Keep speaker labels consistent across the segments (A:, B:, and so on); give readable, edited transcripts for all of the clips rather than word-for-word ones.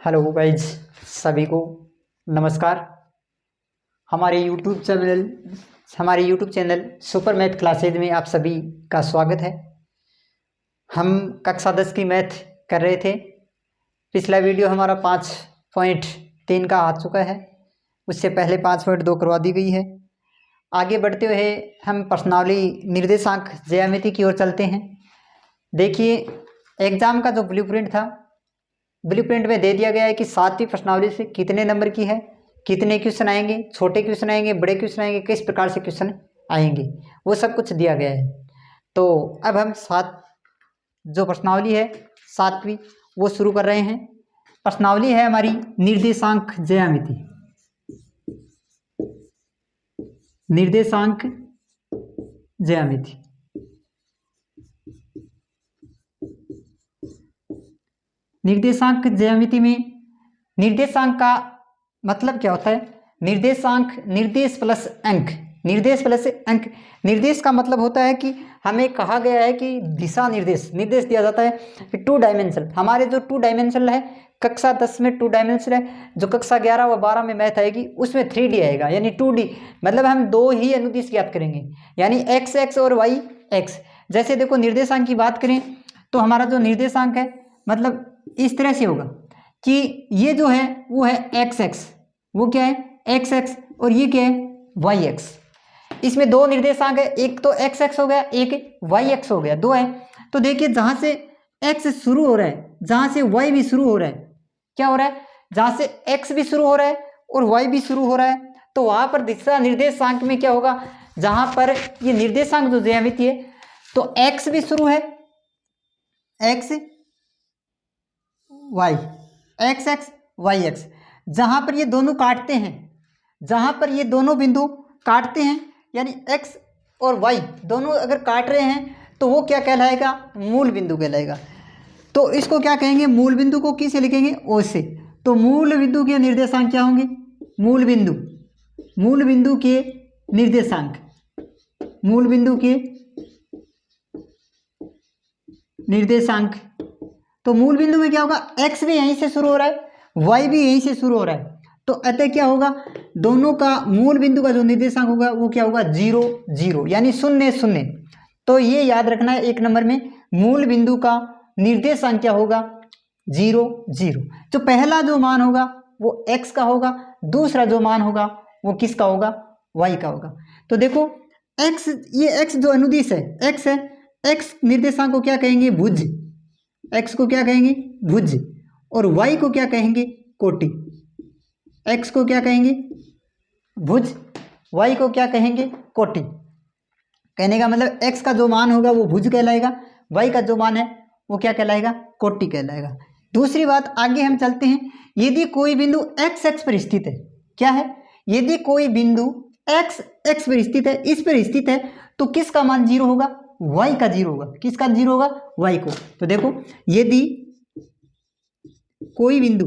A: Hello guys, सभी को नमस्कार। हमारे YouTube channel super math classes में आप सभी का स्वागत है। हम कक्षा 10 की मैथ कर रहे थे। पिछला वीडियो हमारा 5.3 का आ चुका है, उससे पहले 5.2 करवा दी गई है। आगे बढ़ते हुए हम प्रश्नावली निर्देशांक ज्यामिति की ओर चलते हैं। देखिए, एग्ज़ाम का जो ब्लूप्रिंट था, ब्लूप्रिंट में दे दिया गया है कि 7वीं प्रश्नावली से कितने नंबर की है, कितने क्वेश्चन आएंगे, छोटे क्वेश्चन आएंगे, बड़े क्वेश्चन आएंगे, किस प्रकार से क्वेश्चन आएंगे, वो सब कुछ दिया गया है। तो अब हम जो प्रश्नावली है 7वीं वो शुरू कर रहे हैं। प्रश्नावली है हमारी निर्देशांक ज्यामिति। निर्देशांक ज्यामिति निर्देशांक ज्यामिति में निर्देशांक का मतलब क्या होता है? निर्देशांक निर्देश प्लस अंक। निर्देश प्लस अंक। निर्देश का मतलब होता है कि हमें कहा गया है कि दिशा निर्देश दिया जाता है कि 2 डायमेंशनल। हमारे जो 2 डायमेंशनल है, कक्षा 10 में 2 डायमेंशनल है, जो कक्षा 11 व 12 में मैथ आएगी उसमें 3D आएगा, यानी 2D। मतलब हम 2 ही अनुदिश ज्ञात करेंगे, यानी x और y। जैसे देखो, निर्देशांक की बात करें तो हमारा जो निर्देशांक है मतलब इस तरह से होगा कि ये जो है वो है x, वो क्या है x, और ये क्या है y। इसमें 2 निर्देशांक है, एक तो x हो गया, एक y हो गया, 2 है। तो देखिए, जहां से x शुरू हो रहा है, जहां से y भी शुरू हो रहा है, क्या हो रहा है? जहां से x भी शुरू हो रहा है और y भी शुरू हो रहा है, तो वहां पर दिशा निर्देशांक में क्या होगा? जहां पर ये निर्देशांक जो ज्यामिति है, तो x भी शुरू है, x y, x y। जहां पर ये दोनों काटते हैं, जहां पर ये दोनों बिंदु काटते हैं, यानी x और y दोनों अगर काट रहे हैं, तो वो क्या कहलाएगा? मूल बिंदु कहलाएगा। तो इसको क्या कहेंगे? मूल बिंदु को किसे लिखेंगे? ओ से। तो मूल बिंदु के निर्देशांक क्या होंगे? मूल बिंदु के निर्देशांक, मूल बिंदु के निर्देशांक। तो मूल बिंदु में क्या होगा? x भी यहीं से शुरू हो रहा है, y भी यहीं से शुरू हो रहा है, तो अतः क्या होगा? दोनों का मूल बिंदु का जो निर्देशांक होगा वो क्या होगा? 0 0, यानी 0 0। तो ये याद रखना है 1 नंबर में, मूल बिंदु का निर्देशांक क्या होगा? 0 0। तो पहला जो मान होगा वो x का होगा, दूसरा जो मान होगा वो किसका होगा? y का होगा। तो देखो, x, ये x जो अनुदिश है, x है, x निर्देशांक को क्या कहेंगे? भुज। x को क्या कहेंगे? भुज। और y को क्या कहेंगे? कोटि। x को क्या कहेंगे? भुज, y को क्या कहेंगे? कोटि। कहने का मतलब x का जो मान होगा वो भुज कहलाएगा, y का जो मान है वो क्या कहलाएगा? कोटि कहलाएगा। दूसरी बात, आगे हम चलते हैं। यदि कोई बिंदु x पर स्थित है, क्या है? यदि कोई बिंदु x पर स्थित है, इस पर स्थित है, तो किसका मान 0 होगा? y का 0 होगा। किसका 0 होगा? y को। तो देखो, यदि कोई बिंदु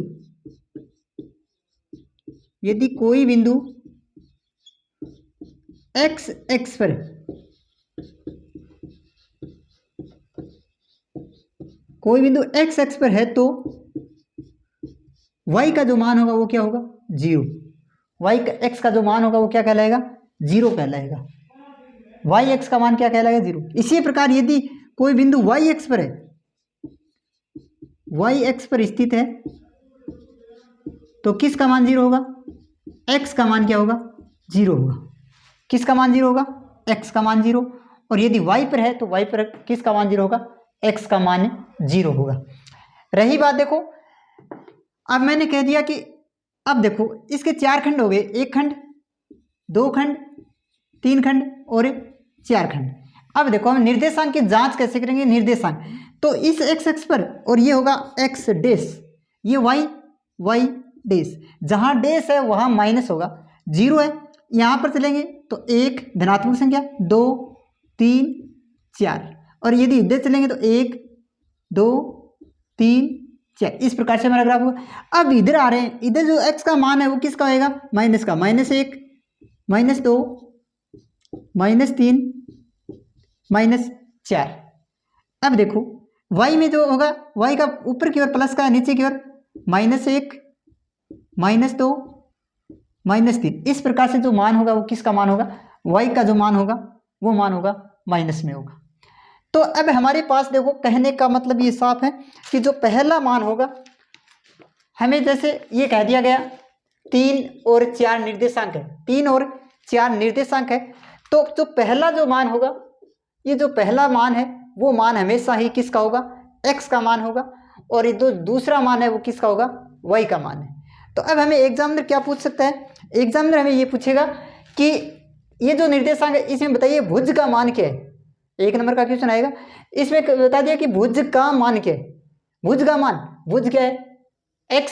A: x पर, कोई बिंदु x पर है, तो y का जो मान होगा वो क्या होगा? 0। x का जो मान होगा वो क्या कहलाएगा? 0 कहलाएगा। y का मान क्या कहलाएगा? 0। इसी प्रकार यदि कोई बिंदु y पर है, y पर स्थित है, तो किसका मान 0 होगा? x का मान क्या होगा? 0 होगा। किसका मान 0 होगा? x का मान 0। और यदि y पर है, तो y पर किसका मान 0 होगा? x का मान 0 होगा। रही बात, देखो, अब मैंने कह दिया कि अब देखो, इसके 4 खंड हो गए, 1 खंड, 2 खंड, 3 खंड और 4 खंड। अब देखो, हम निर्देशांक की जांच कैसे करेंगे? निर्देशांक तो इस x पर, और ये होगा x डैश, ये y डैश। जहां डैश है वहां माइनस होगा, 0 है। यहां पर चलेंगे तो 1 धनात्मक संख्या, 2 3 4, और यदि इधर चलेंगे तो 1 2 3 4। इस प्रकार से हमारा ग्राफ होगा। अब इधर आ रहे हैं, इधर जो x का मान है वो किसका होगा? माइनस का। -1 -2 -3 -4। अब देखो, y में जो होगा, y का ऊपर की ओर प्लस का, नीचे की ओर -1 -2 -3। इस प्रकार से जो मान होगा वो किसका मान होगा, y का जो मान होगा वो मान होगा माइनस में होगा। तो अब हमारे पास देखो, कहने का मतलब ये साफ है कि जो पहला मान होगा, हमें जैसे ये कह दिया गया 3 और 4 निर्देशांक है, 3 और 4 निर्देशांक है, तो जो पहला जो मान होगा, ये जो पहला मान है वो मान हमेशा ही किसका होगा, x का मान होगा, और ये जो दूसरा मान है वो किसका होगा, y का मान है। तो अब हमें एग्जामिनर क्या पूछ सकता है, एग्जामिनर हमें ये पूछेगा कि ये जो निर्देशांक है इसमें बताइए भुज का मान क्या है। 1 नंबर का क्वेश्चन आएगा, इसमें बता दिया कि भुज का मान क्या है। भुज का मान, भुज क्या है x,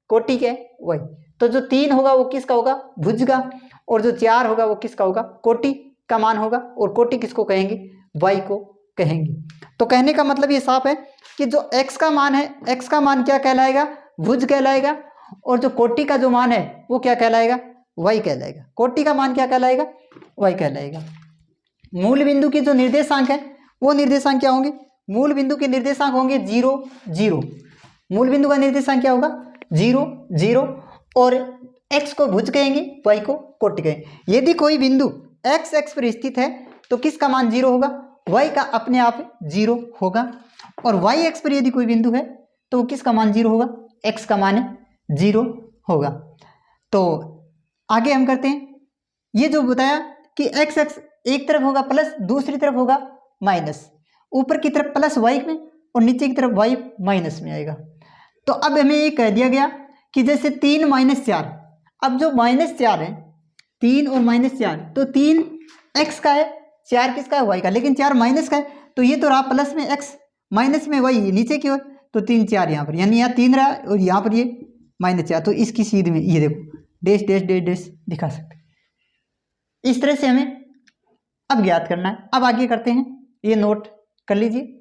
A: कोटि क्या है y। तो जो 3 होगा वो किसका होगा, भुज का, और जो 4 होगा वो किसका होगा, कोटि का मान होगा, और कोटि किसको कहेंगे, y को कहेंगे। तो कहने का मतलब ये साफ है कि जो x का मान है, x का मान क्या कहलाएगा, भुज कहलाएगा, और जो कोटि का जो मान है वो क्या कहलाएगा, y कहलाएगा। कोटि का मान क्या कहलाएगा, y कहलाएगा। मूल बिंदु के जो निर्देशांक है वो निर्देशांक क्या होंगे, मूल बिंदु के निर्देशांक होंगे 0 0। मूल बिंदु का निर्देशांक क्या होगा, 0 0, और x को भुज कहेंगे, y को कोटि कहेंगे। यदि कोई बिंदु x x पर स्थित है तो किसका मान 0 होगा, y का अपने आप 0 होगा, और y x पर यदि कोई बिंदु है तो किसका मान 0 होगा, x का मान 0 होगा। तो आगे हम करते हैं, ये जो बताया कि x x एक तरफ होगा प्लस, दूसरी तरफ होगा माइनस, ऊपर की तरफ प्लस y में और नीचे की तरफ y माइनस में आएगा। तो अब हमें ये कह दिया गया कि जैसे 3 - 4, अब जो -4 है, 3 और -4, तो 3 x का है, 4 किसका है, y का, लेकिन 4 माइनस का है, तो ये तो रहा प्लस में x, माइनस में y नीचे की ओर, तो 3 4 यहाँ पर, यानी यहाँ 3 रहा और यहाँ पर ये -4, तो इसकी सीध में ये देखो डैश डैश डैश डैश दिखा सकते। इस तरह से हमें अब ज्ञात करना है। अब आगे करते हैं, ये नोट कर लीजिए।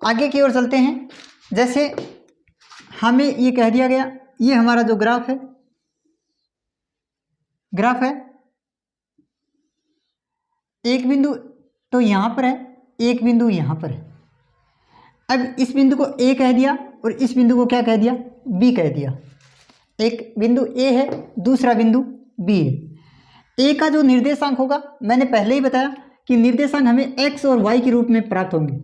A: आगे की ओर चलते हैं। जैसे हमें ये कह दिया गया, ये हमारा जो ग्राफ है, ग्राफ है, एक बिंदु तो यहाँ पर है, एक बिंदु यहाँ पर है। अब इस बिंदु को A कह दिया और इस बिंदु को क्या कह दिया, B कह दिया। एक बिंदु A है, दूसरा बिंदु B है। A का जो निर्देशांक होगा, मैंने पहले ही बताया कि निर्देशांक हमें x और y के रूप में प्राप्त होंगे।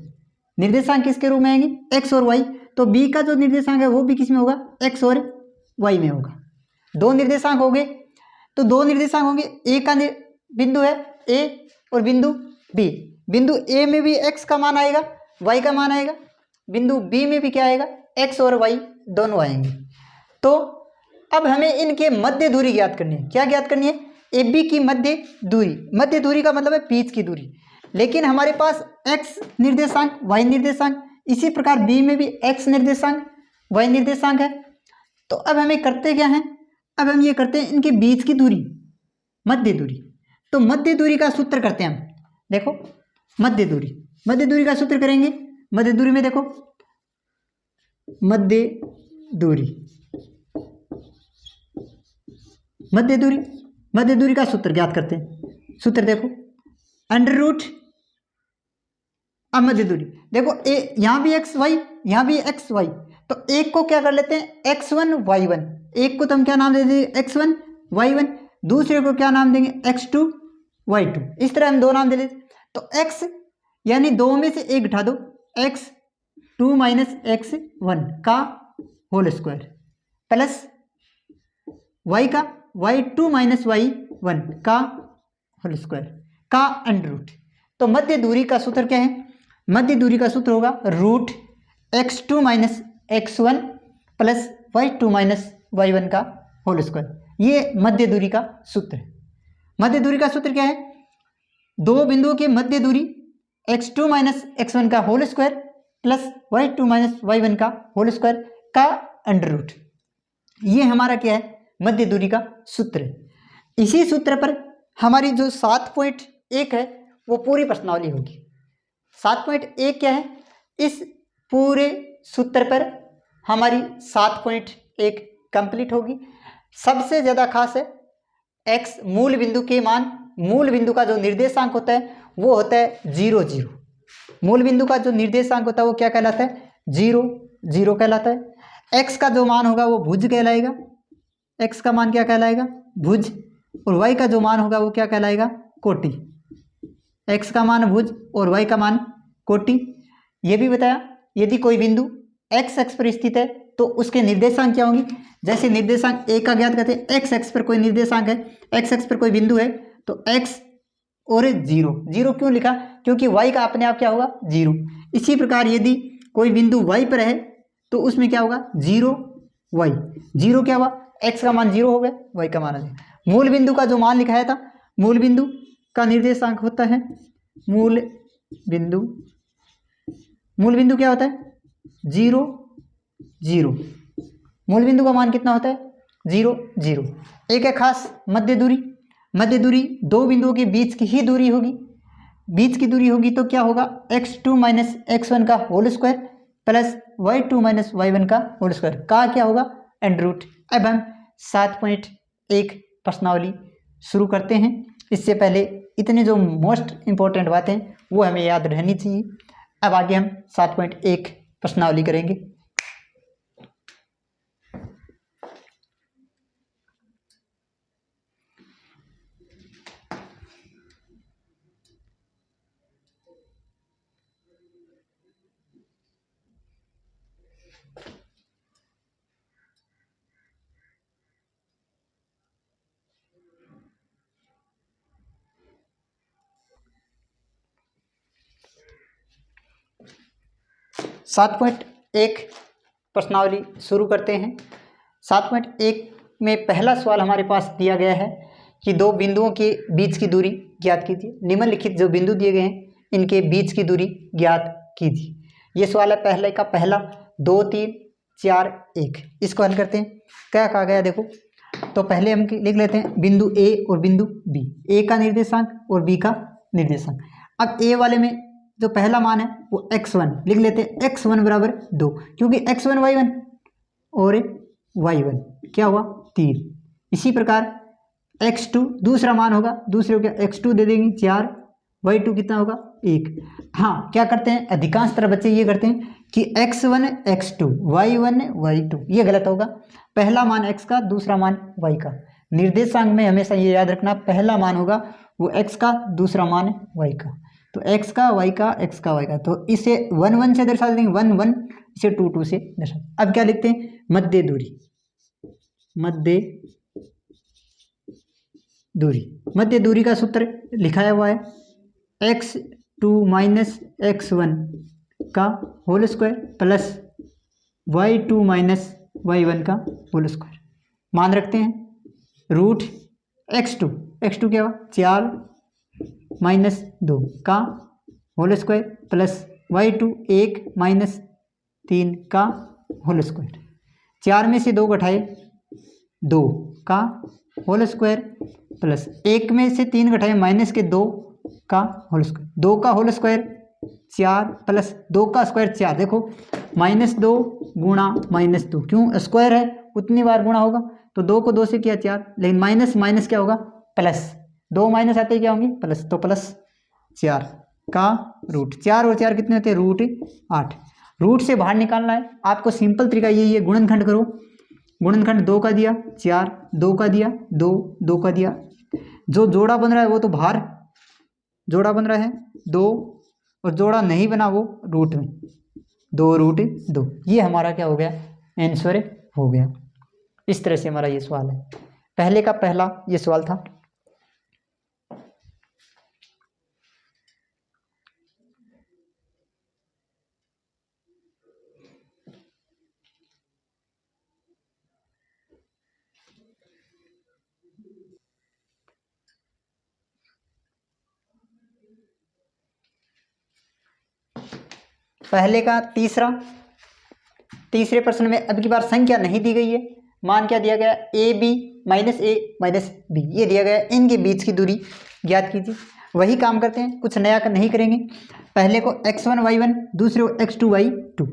A: निर्देशांक किसके रूप में आएंगे, x और y। तो B का जो निर्देशांक है वो भी किस में होगा, x और y में होगा। दो निर्देशांक हो गए, तो दो निर्देशांक होंगे, A का बिंदु है A और बिंदु B। बिंदु A में भी x का मान आएगा, y का मान आएगा, बिंदु B में भी क्या आएगा, x और y दोनों आएंगे। तो अब हमें इनके मध्य दूरी ज्ञात करनी है। क्या ज्ञात करनी है, AB की मध्य दूरी। मध्य दूरी का मतलब है बीच की दूरी, लेकिन हमारे पास x निर्देशांक, y निर्देशांक, इसी प्रकार B में भी x निर्देशांक, y निर्देशांक है। तो अब हमें करते क्या है, अब हम ये करते हैं इनके बीच की दूरी, मध्य दूरी। तो मध्य दूरी का सूत्र करते हैं हम। देखो मध्य दूरी, मध्य दूरी का सूत्र करेंगे। मध्य दूरी में देखो, मध्य दूरी, मध्य दूरी, मध्य दूरी का सूत्र ज्ञात करते हैं। सूत्र देखो, अंडर रूट, अब मध्य दूरी देखो, ए यहाँ भी एक्स वाई, यहाँ भी एक्स वाई, तो एक को क्या कर लेते हैं, x1 y1, एक को तो हम क्या नाम दे देंगे, x1 y1, दूसरे को क्या नाम देंगे, x2 y2। इस तरह हम दो नाम दे लेते। तो x यानी दो में से एक घटा दो, x2 माइनस x1 का होल स्क्वायर प्लस y का y2 माइनस y1 का होल स्क्वायर का अंडर रूट। तो मध्य दूरी का सूत्र क्या है, मध्य दूरी का सूत्र होगा root x2 minus x1 plus y2 minus y1 का होल स्क्वायर। ये मध्य दूरी का सूत्र है। मध्य दूरी का सूत्र क्या है, दो बिंदुओं की मध्य दूरी x2 माइनस x1 का whole square plus y2 minus y1 का होल स्क्वायर का अंडर रूट। ये हमारा क्या है, मध्य दूरी का सूत्र है। इसी सूत्र पर हमारी जो 7.1 है वो पूरी प्रश्नावली होगी। 7.1 क्या है, इस पूरे सूत्र पर हमारी 7.1 कंप्लीट होगी। सबसे ज़्यादा खास है x मूल बिंदु के मान, मूल बिंदु का जो निर्देशांक होता है वो होता है 0 0। मूल बिंदु का जो निर्देशांक होता है वो क्या कहलाता है? 0 0 कहलाता है। x का जो मान होगा वो भुज कहलाएगा, x का मान क्या कहलाएगा? भुज। और y का जो मान होगा वो क्या कहलाएगा? कोटि। x का मान भुज और y का मान कोटि। ये भी बताया यदि कोई बिंदु x अक्ष पर स्थित है तो उसके निर्देशांक क्या होंगे। जैसे निर्देशांक a का ज्ञात करते हैं, x अक्ष पर कोई निर्देशांक है, x अक्ष पर कोई बिंदु है तो x और 0 0 क्यों लिखा? क्योंकि y का अपने आप क्या होगा? 0। इसी प्रकार यदि कोई बिंदु y पर है तो उसमें क्या होगा? 0 y। 0 क्या हुआ? x का मान 0 हो गया, y का मान 0। मूल बिंदु का जो मान लिखाया था, मूल बिंदु का निर्देशांक होता है मूल बिंदु। मूल बिंदु क्या होता है? 0 0। मूल बिंदु का मान कितना होता है? 0 0। एक है खास मध्य दूरी। मध्य दूरी दो बिंदुओं के बीच की ही दूरी होगी। बीच की दूरी होगी तो क्या होगा? x2 माइनस x1 का whole square plus y2 minus y1 का होल स्क्वायर का क्या होगा? Under root. अब हम 7.1 प्रश्नावली शुरू करते हैं। इससे पहले इतने जो मोस्ट इंपॉर्टेंट बातें वो हमें याद रहनी चाहिए। अब आगे हम 7.1 प्रश्नावली करेंगे। सात पॉइंट एक प्रश्नावली शुरू करते हैं। 7.1 में पहला सवाल हमारे पास दिया गया है कि दो बिंदुओं के बीच की दूरी ज्ञात कीजिए। निम्नलिखित जो बिंदु दिए गए हैं इनके बीच की दूरी ज्ञात कीजिए। ये सवाल है पहले का पहला। 2 3 4 1 इसको हल करते हैं। क्या कहा गया देखो, तो पहले हम लिख लेते हैं बिंदु ए और बिंदु बी। ए का निर्देशांक और बी का निर्देशांक। अब ए वाले में जो पहला मान है वो x1 लिख लेते हैं। x1 बराबर 2, क्योंकि x1 y1 और y1 क्या हुआ? 3। इसी प्रकार x2 दूसरा मान होगा, दूसरे को क्या x2 दे देंगे 4, y2 कितना होगा? 1। हाँ, क्या करते हैं अधिकांश तरह बच्चे ये करते हैं कि x1 x2 y1 y2, ये गलत होगा। पहला मान x का, दूसरा मान y का। निर्देशांक में हमेशा ये याद रखना, पहला मान होगा वो x का, दूसरा मान y का। तो x का y का, x का y का, तो इसे 1 1 से दर्शा देंगे, 1 1, इसे 2 2 से दर्शा। अब क्या लिखते हैं? मध्य दूरी। मध्य दूरी, मध्य दूरी का सूत्र लिखाया हुआ है x2 माइनस x1 का whole square plus y2 minus y1 का होल स्क्वायर। मान रखते हैं रूट x2 क्या हुआ? 4 माइनस 2 का whole square plus y2 1 minus 3 का होल स्क्वायर। 4 में से 2 घटाए 2 का होल स्क्वायर प्लस 1 में से 3 घटाए माइनस के 2 का होल स्क्वायर। 2 का होल स्क्वायर 4 प्लस 2 का स्क्वायर 4। देखो -2 गुणा -2, क्यों? स्क्वायर है उतनी बार गुणा होगा, तो 2 को 2 से किया 4, लेकिन माइनस माइनस क्या होगा? प्लस। 2 माइनस आते क्या होंगे? प्लस। तो प्लस 4 का रूट। 4 और 4 कितने होते हैं? रूट 8। रूट से बाहर निकालना है आपको। सिंपल तरीका यही है, गुणनखंड करो। गुणनखंड 2 का दिया 4, 2 का दिया 2, 2 का दिया। जो जोड़ा बन रहा है वो तो बाहर जोड़ा बन रहा है 2, और जोड़ा नहीं बना वो रूट में 2 रूट 2। ये हमारा क्या हो गया? आंसर हो गया। इस तरह से हमारा ये सवाल है। पहले का पहला ये सवाल था। पहले का तीसरे प्रश्न में अब की बार संख्या नहीं दी गई है। मान क्या दिया गया? A b minus a minus b, ये दिया गया। इनके बीच की दूरी ज्ञात कीजिए। वही काम करते हैं, कुछ नया नहीं करेंगे। पहले को x1 y1, दूसरे को x2 y2।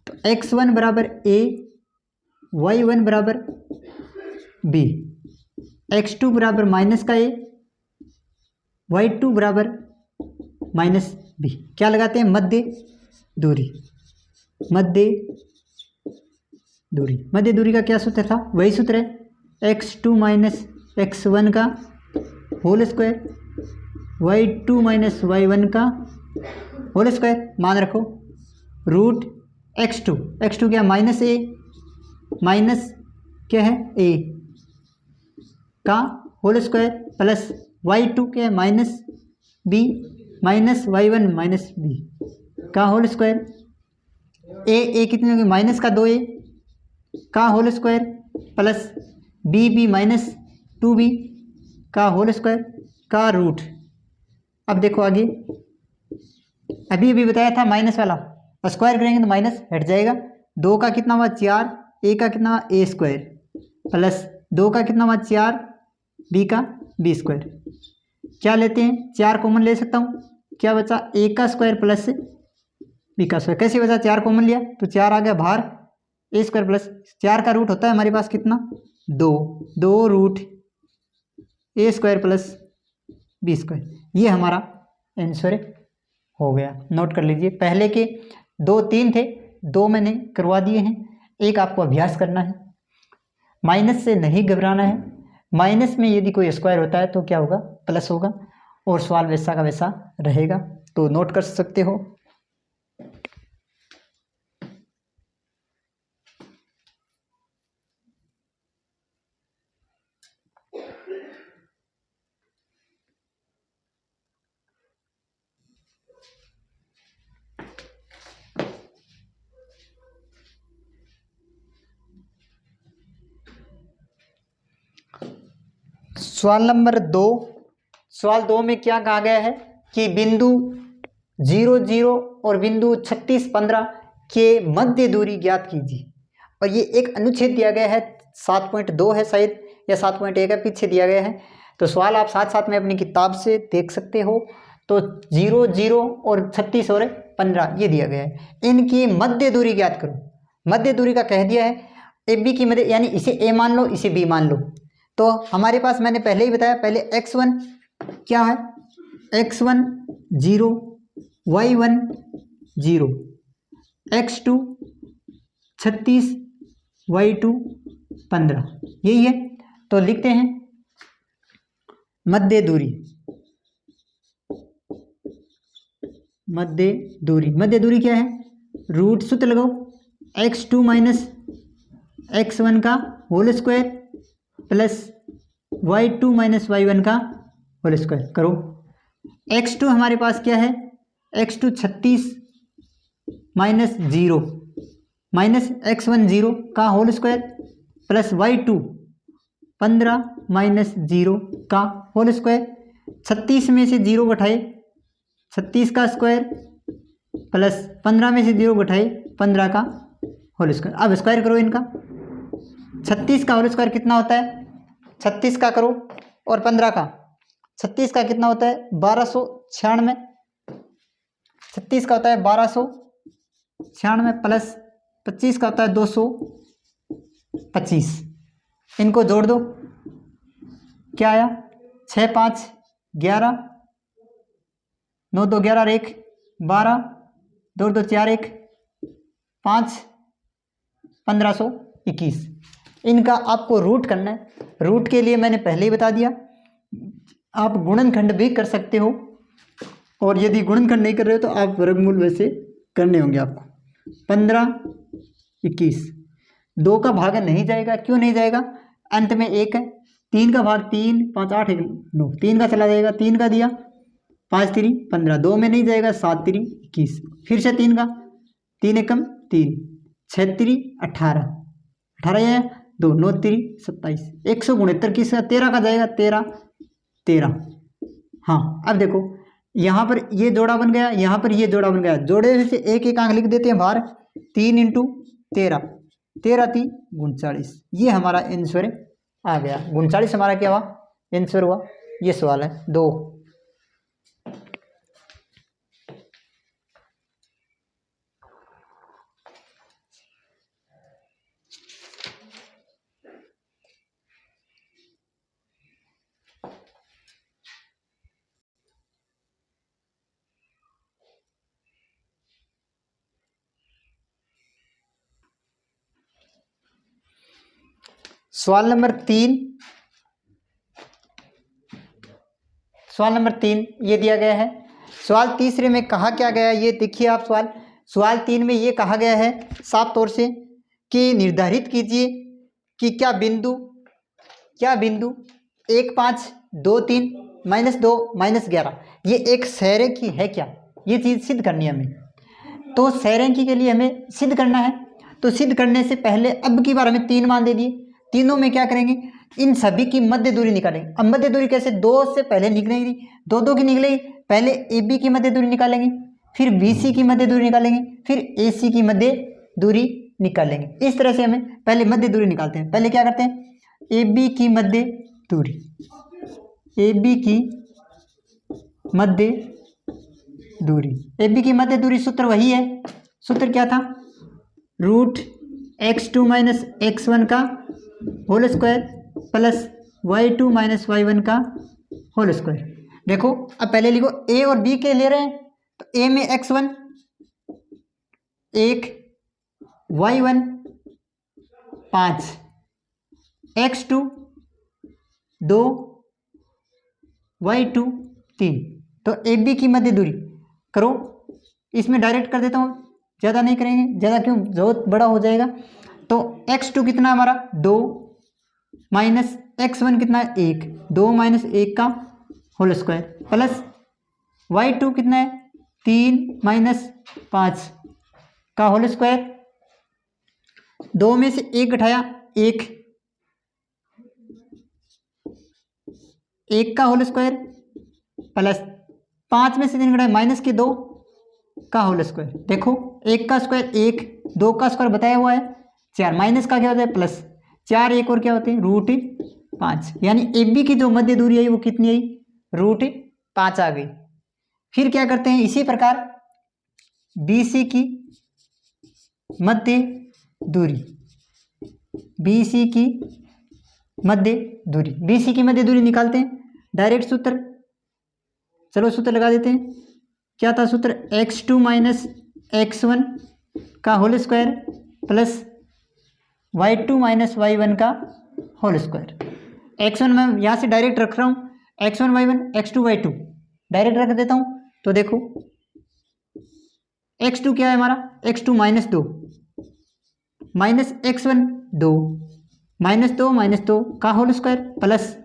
A: तो x1 बराबर a, y1 बराबर b, x2 बराबर माइनस का a, y2 बराबर माइनस b। क्या लगाते हैं? मध्य दूरी। मध्य दूरी, मध्य दूरी का क्या सूत्र था? वही सूत्र है x2 माइनस x1 का whole square, y2 minus y1 का होल स्क्वायर। मान रखो रूट x2 क्या? माइनस a, माइनस क्या है? a का होल स्क्वायर प्लस y2 क्या है? Minus b minus y1 minus b का होल स्क्वायर। a कितने होगी? माइनस का 2a का whole square plus b minus 2b का होल स्क्वायर का रूट। अब देखो आगे, अभी बताया था माइनस वाला, स्क्वायर करेंगे तो माइनस हट जाएगा। 2 का कितना हुआ? 4, a का कितना हुआ? a स्क्वायर प्लस 2 का कितना हुआ? 4, b का b स्क्वायर। क्या लेते हैं? 4 कॉमन ले सकता हूँ, क्या बचा? a का स्क्वायर प्लस b का स्क्वायर। कैसे बचा? 4 कॉमन लिया तो 4 आ गया बाहर, a स्क्वायर प्लस 4 का रूट होता है हमारे पास कितना? 2 root a square plus b square. ये हमारा आंसर हो गया। नोट कर लीजिए, पहले के 2 3 थे, 2 मैंने करवा दिए हैं, एक आपको अभ्यास करना है। माइनस से नहीं घबराना है, माइनस में यदि कोई स्क्वायर होता है तो क्या होगा? प्लस होगा, और सवाल वैसा का वैसा रहेगा। तो नोट कर सकते हो। सवाल नंबर 2, सवाल 2 में क्या कहा गया है कि बिंदु 0 0 और बिंदु 36 15 के मध्य दूरी ज्ञात कीजिए। और ये एक अनुच्छेद दिया गया है, 7.2 है शायद या 7.1 है, पीछे दिया गया है। तो सवाल आप साथ साथ में अपनी किताब से देख सकते हो। तो 0 0 और 36 और 15 ये दिया गया है, इनकी मध्य दूरी ज्ञात करो। मध्य दूरी का कह दिया है ए बी की मध्य, यानी इसे ए मान लो, इसे बी मान लो। तो हमारे पास मैंने पहले ही बताया, पहले x1 क्या है? x1 0, y1 0, x2 36, y2 15, यही है। तो लिखते हैं मध्य दूरी। मध्य दूरी, मध्य दूरी क्या है? रूट सूत्र लगाओ, x2 माइनस x1 का whole square plus y2 minus y1 का होल स्क्वायर करो। x2 हमारे पास क्या है? x2 36 माइनस 0 माइनस x1 0 का whole square plus y2 15 minus 0 का होल स्क्वायर। 36 में से 0 घटाए 36 का स्क्वायर प्लस 15 में से 0 घटाए 15 का होल स्क्वायर। अब स्क्वायर करो इनका। 36 का होल स्क्वायर कितना होता है? 36 का करो और 15 का। 36 का कितना होता है? 1296। 36 का होता है 1296 प्लस 25 का होता है 225। इनको जोड़ दो, क्या आया? 6 5 11, 9 2 11 और 1 12, 2 2 4 1 5, 1521। इनका आपको रूट करना है। रूट के लिए मैंने पहले ही बता दिया, आप गुणनखंड भी कर सकते हो, और यदि गुणनखंड नहीं कर रहे हो तो आप वर्गमूल वैसे करने होंगे आपको। 15 21, 2 का भाग नहीं जाएगा। क्यों नहीं जाएगा? अंत में 1 है। 3 का भाग 3 5 8 1 9, 3 का चला जाएगा, 3 का दिया 5 3 15, 2 में नहीं जाएगा, 7 3 21, फिर से 3 का, 3 एकम 3, 6 3 18, 18 या 2 9 3 27, 169 किसका? 13 का जाएगा, 13 13। हाँ अब देखो यहाँ पर ये जोड़ा बन गया, यहाँ पर ये जोड़ा बन गया। जोड़े में से एक एक अंक लिख देते हैं बाहर। 3 × 13, 13 3 39, ये हमारा आंसर आ गया। 39 हमारा क्या हुआ? आंसर हुआ। ये सवाल है 2। सवाल नंबर 3, सवाल नंबर 3 ये दिया गया है। सवाल तीसरे में कहा क्या गया है, ये देखिए आप। सवाल 3 में ये कहा गया है साफ तौर से कि निर्धारित कीजिए कि क्या बिंदु 1 5 2 3 -2 -11 ये एक सरेखी है क्या, ये चीज़ सिद्ध करनी है हमें। तो सरेखी के लिए हमें सिद्ध करना है। तो सिद्ध करने से पहले अब की बार हमें 3 मान दे दिए। तीनों में क्या करेंगे, इन सभी की मध्य दूरी निकालेंगे। अब मध्य दूरी कैसे, 2 से पहले निकलेगी, 2 की निकलेगी। पहले ए बी की मध्य दूरी निकालेंगे, फिर बी सी की मध्य दूरी निकालेंगे, फिर ए सी की मध्य दूरी निकालेंगे। इस तरह से हमें पहले मध्य दूरी निकालते हैं। पहले क्या करते हैं, ए बी की मध्य दूरी, ए बी की मध्य दूरी, ए बी की मध्य दूरी सूत्र वही है। सूत्र क्या था, √x2 - x1 का whole square plus y2 - y1 का होल स्क्वायर। देखो अब पहले लिखो, ए और बी के ले रहे हैं तो ए में x1 1, y1 5, x2 2, y2 3। तो ए बी की मध्य दूरी करो, इसमें डायरेक्ट कर देता हूँ, ज़्यादा नहीं करेंगे, ज़्यादा क्यों, बहुत बड़ा हो जाएगा। तो x2 कितना हमारा 2 माइनस x1 कितना है 1, 2 - 1 का होल स्क्वायर प्लस y2 कितना है 3 - 5 का होल स्क्वायर। 2 में से 1 घटाया 1 का होल स्क्वायर प्लस 5 में से 3 घटाया -2 का होल स्क्वायर। देखो 1 का स्क्वायर 1, 2 का स्क्वायर बताया हुआ है 4, माइनस का क्या होता है प्लस 4, 1 और क्या होते हैं √5। यानी ए बी की जो मध्य दूरी आई वो कितनी आई, √5 आ गई। फिर क्या करते हैं, इसी प्रकार बी सी की मध्य दूरी, बी सी की मध्य दूरी, बी सी की मध्य दूरी निकालते हैं डायरेक्ट सूत्र। चलो सूत्र लगा देते हैं। क्या था सूत्र, x2 - x1 का whole square plus y2 - y1 का होल स्क्वायर। x1 मैं यहाँ से डायरेक्ट रख रहा हूँ, x1 y1 x2 y2 direct रख देता हूँ। तो देखो x2 क्या है हमारा, x2 -2 -x1 2 -2 का होल स्क्वायर प्लस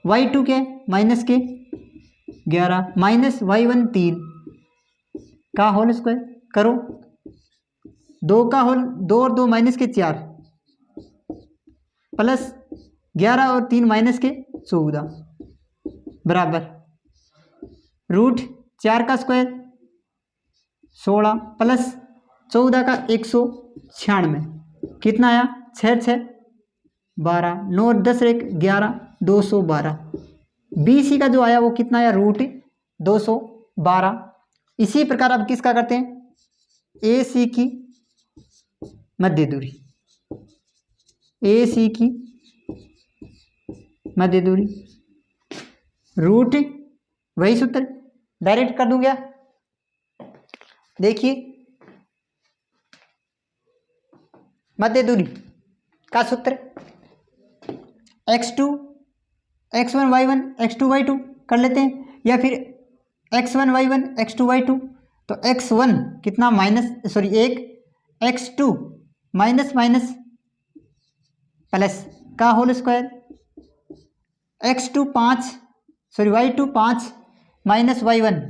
A: y2 क्या है -11 माइनस y1 3 का होल स्क्वायर करो। 2 का होल 2 और 2 -4 प्लस 11 और 3 -14 बराबर √4 का स्क्वायर 16 प्लस 14 का 196 कितना आया 6 6 12 9 10 1 11 212। बी सी का जो आया वो कितना आया √212। इसी प्रकार अब किसका करते हैं, ए सी की मध्य दूरी, ए सी की मध्य दूरी रूट वही सूत्र डायरेक्ट कर दूं क्या। देखिए मध्य दूरी का सूत्र x2 x1 y1 x2 y2 कर लेते हैं, या फिर x1 y1 x2 y2। तो x1 कितना एक x2 माइनस प्लस का whole square, x2 y2 5 minus y1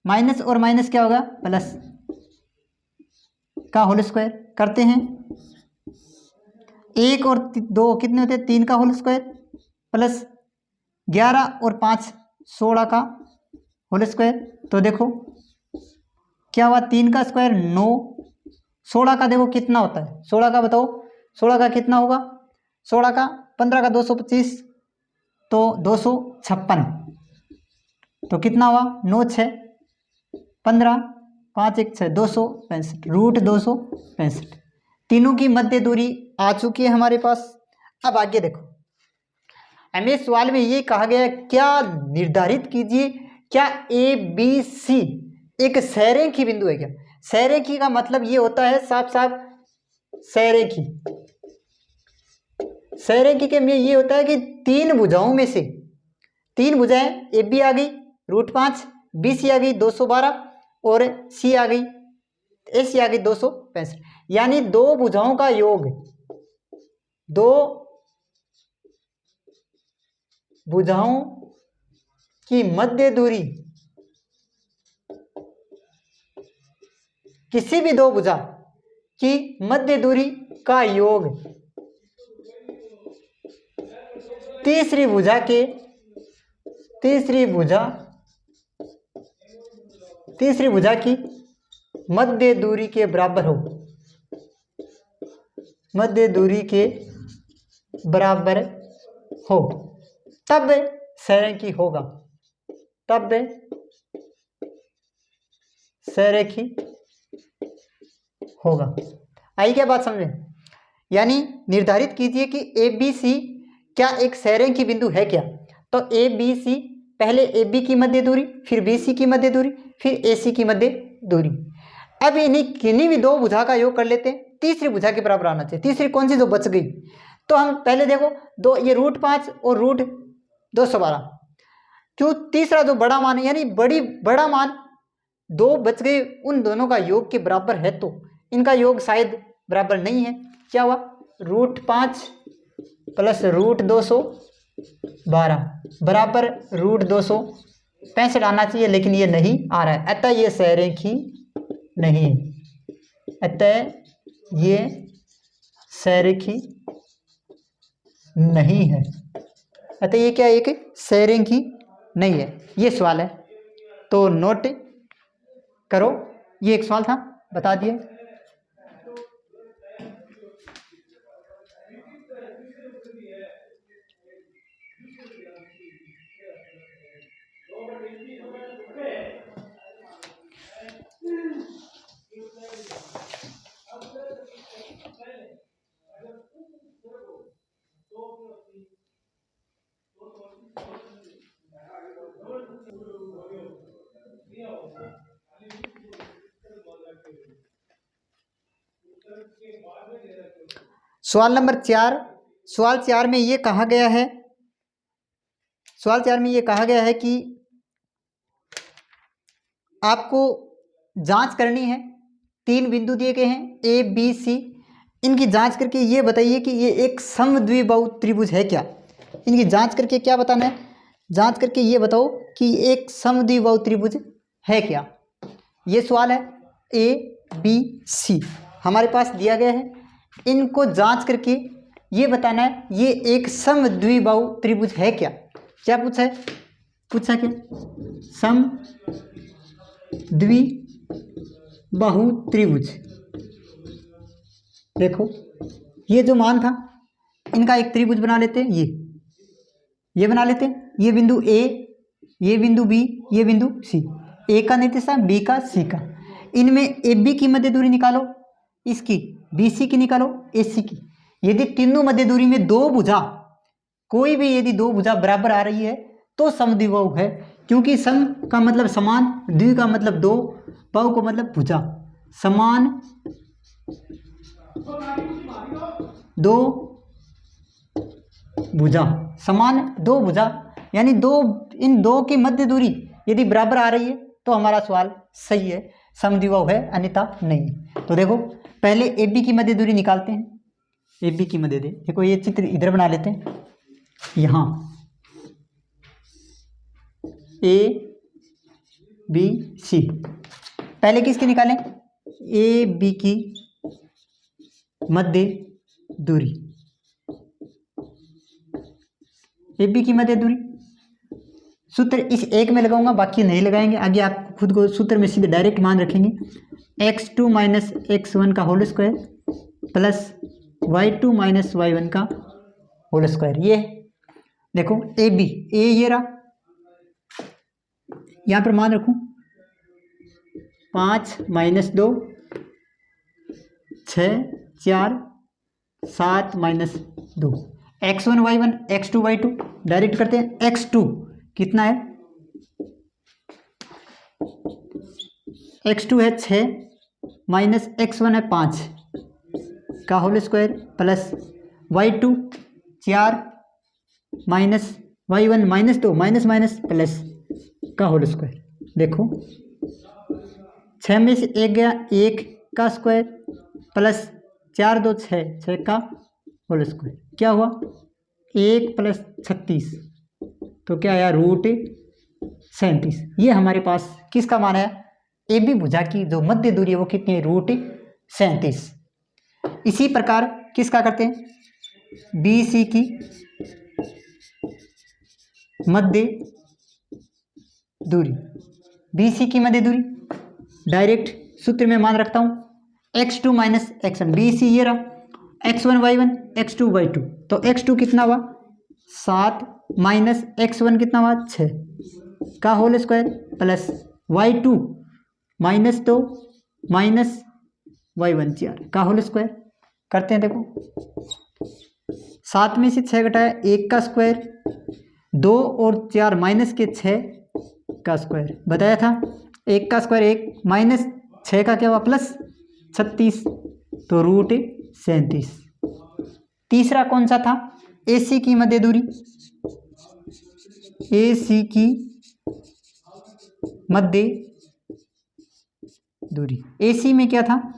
A: minus और माइनस क्या होगा प्लस का होल स्क्वायर करते हैं। 1 और 2 कितने होते हैं 3 का होल स्क्वायर प्लस 11 और 5 16 का होल स्क्वायर। तो देखो क्या हुआ 3 का स्क्वायर 9, 16 का देखो कितना होता है, 16 का बताओ 16 का कितना होगा, 16 का 15 का 225 तो 256। तो कितना हुआ 9 6 15 5 1 6 265 √265। तीनों की मध्य दूरी आ चुकी है हमारे पास। अब आगे देखो हमें सवाल में ये कहा गया है क्या निर्धारित कीजिए क्या ए बी सी एक सरेखी बिंदु है क्या। सरेखी का मतलब ये होता है साफ साफ सरेखी, सहरेखी में ये होता है कि तीन भुजाओं में से, तीन भुजाएं ए बी आ गई √5, बी सी आ गई 212 और सी आ गई ए सी आ गई 265, यानी दो भुजाओं का योग, दो भुजाओं की मध्य दूरी, किसी भी दो भुजा की मध्य दूरी का योग तीसरी भुजा की मध्य दूरी के बराबर हो, मध्य दूरी के बराबर हो, तब सहरेखी होगा, तब सहरेखी होगा। आई क्या बात समझे? यानी निर्धारित कीजिए कि ए बी सी क्या एक सहरेखी बिंदु है क्या। तो ए बी सी, पहले ए बी की मध्य दूरी, फिर बी सी की मध्य दूरी, फिर ए सी की मध्य दूरी। अब इन्हीं किन्हीं भी दो भुजा का योग कर लेते हैं, तीसरी भुजा के बराबर आना चाहिए। तीसरी कौन सी जो बच गई, तो हम पहले देखो दो, ये √5 और √212, क्यों तीसरा जो बड़ा मान है यानी बड़ा मान दो बच गए, उन दोनों का योग के बराबर है, तो इनका योग शायद बराबर नहीं है। क्या हुआ, √5 प्लस √212 बराबर √265 आना चाहिए, लेकिन ये नहीं आ रहा है, अतः ये सहरेखी नहीं है, अतः ये सहरेखी नहीं है, अतः ये क्या एक सहरेखी नहीं है। ये सवाल है, तो नोट करो, ये एक सवाल था, बता दिए। सवाल नंबर 4, सवाल 4 में ये कहा गया है, सवाल 4 में ये कहा गया है कि आपको जांच करनी है, तीन बिंदु दिए गए हैं ए बी सी, इनकी जांच करके ये बताइए कि ये एक समद्विबाहु त्रिभुज है क्या। इनकी जांच करके क्या बताना है, जांच करके ये बताओ कि एक समद्विबाहु त्रिभुज है क्या। ये सवाल है ए बी सी हमारे पास दिया गया है, इनको जांच करके ये बताना है ये एक समद्विबाहु त्रिभुज है क्या। क्या पूछा है, पूछा क्या, समद्विबाहु त्रिभुज। देखो ये जो मान था, इनका एक त्रिभुज बना लेते हैं, ये बना लेते हैं, ये बिंदु ए, ये बिंदु बी, ये बिंदु सी, ए का निर्देशांक बी का सी का, इनमें ए बी की मध्य दूरी निकालो, इसकी बी सी की निकालो, ए सी की। यदि तीनों मध्य दूरी में दो भुजा, कोई भी यदि दो भुजा बराबर आ रही है तो समद्विबाहु है, क्योंकि सम का मतलब समान, द्वि का मतलब दो, बाहु का मतलब भुजा, समान दो भुजा, समान दो भुजा, यानी दो, इन दो की मध्य दूरी यदि बराबर आ रही है तो हमारा सवाल सही है, समद्विबाहु है, अन्यथा नहीं। तो देखो पहले ए बी की मध्य दूरी निकालते हैं, ए बी की मध्य दूरी, देखो ये चित्र इधर बना लेते हैं, यहाँ ए बी सी, पहले किसकी निकालें, ए बी की मध्य दूरी, ए बी की मध्य दूरी, सूत्र इस एक में लगाऊंगा, बाकी नहीं लगाएंगे, आगे आप खुद को सूत्र में सीधे डायरेक्ट मान रखेंगे, x2 माइनस x1 का whole square plus y2 minus y1 का होल स्क्वायर। ये देखो ए बी, ए ये रहा, यहाँ पर मान रखूँ 5 minus 2 6 4 7 minus 2, x1 y1 x2 y2 direct करते हैं, x2 कितना है, x2 है 6 माइनस x1 है 5 का whole square plus y2 4 minus y1 -2 minus minus plus का होल स्क्वायर। देखो 6 में से 1 गया, 1 का स्क्वायर प्लस 4 2 6, 6 का होल स्क्वायर। क्या हुआ 1 + 36, तो क्या आया √37। ये हमारे पास किसका मान है, ए बी भुजा की जो मध्य दूरी है वो कितनी है, √37। इसी प्रकार किसका करते हैं, बी सी की मध्य दूरी। बी सी की मध्य दूरी डायरेक्ट सूत्र में मान रखता हूँ, x2 - x1। बी सी ये रहा, x1 y1 x2 y2। तो x2 कितना हुआ 7 माइनस x1 कितना हुआ 6 का whole square plus y2 -2 minus y1 4 का होल स्क्वायर। करते हैं, देखो 7 में से 6 घटाया 1 का स्क्वायर, 2 और 4 माइनस के 6 का स्क्वायर बताया था। 1 का स्क्वायर 1 माइनस 6 का क्या हुआ +36, तो √37। तीसरा कौन सा था, ए सी की मध्य दूरी। ए सी की मध्य दूरी, ए सी में क्या था,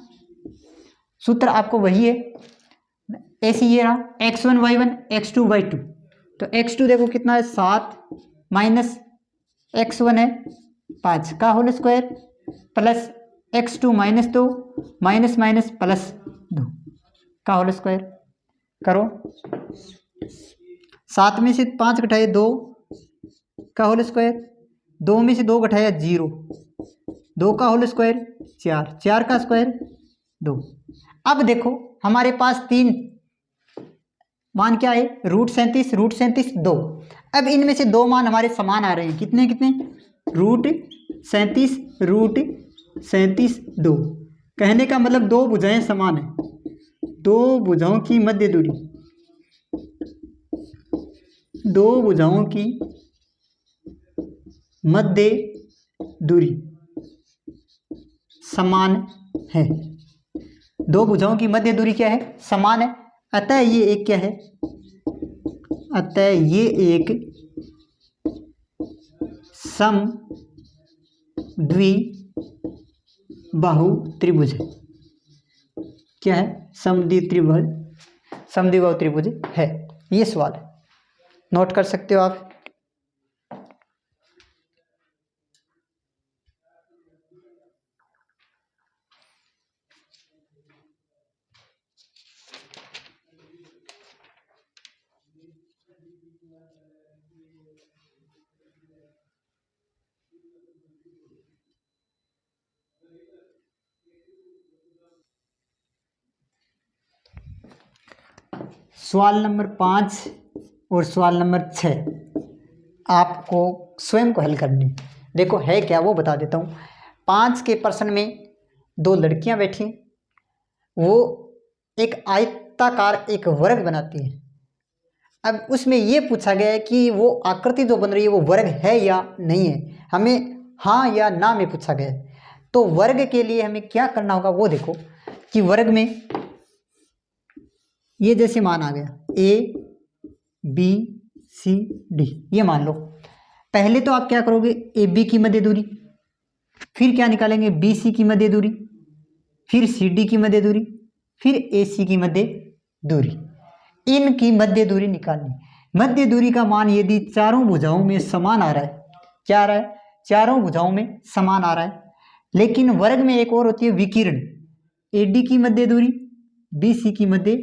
A: सूत्र आपको वही है, ए सी ये रहा, x1 y1 x2 y2। तो x2 देखो कितना है 7 माइनस x1 है 5 का whole square plus x2 -2 minus minus plus 2 का होल स्क्वायर। करो 7 में से 5 घटाए 2 का होल स्क्वायर, 2 में से 2 घटाया 0, 2 का होल स्क्वायर 4, 4 का स्क्वायर 2। अब देखो हमारे पास 3 मान क्या है, √37 2। अब इनमें से 2 मान हमारे समान आ रहे हैं, कितने कितने, √37 2। कहने का मतलब 2 भुजाएं समान है, 2 भुजाओं की मध्य दूरी, 2 भुजाओं की मध्य दूरी समान है। 2 भुजाओं की मध्य दूरी क्या है, समान है। अतः ये एक क्या है, अतः ये एक समद्विबाहु त्रिभुज है। क्या है, समद्विबाहु त्रिभुज है। ये सवाल है, नोट कर सकते हो आप। सवाल नंबर 5 और सवाल नंबर 6 आपको स्वयं को हल करनी। देखो है क्या वो बता देता हूँ। 5 के प्रश्न में 2 लड़कियां बैठी, वो एक आयताकार एक वर्ग बनाती है। अब उसमें ये पूछा गया है कि वो आकृति जो बन रही है वो वर्ग है या नहीं है, हमें हाँ या ना में पूछा गया है। तो वर्ग के लिए हमें क्या करना होगा वो देखो कि वर्ग में ये जैसे मान आ गया A B C D, ये मान लो। पहले तो आप क्या करोगे, ए बी की मध्य दूरी, फिर क्या निकालेंगे बी सी की मध्य दूरी, फिर सी डी की मध्य दूरी, फिर ए सी की मध्य दूरी। इनकी मध्य दूरी निकालनी। मध्य दूरी का मान यदि चारों भुजाओं में समान आ रहा है, क्या आ रहा है, चारों भुजाओं में समान आ रहा है। लेकिन वर्ग में एक और होती है विकीर्ण, ए डी की मध्य दूरी, बी सी की मध्य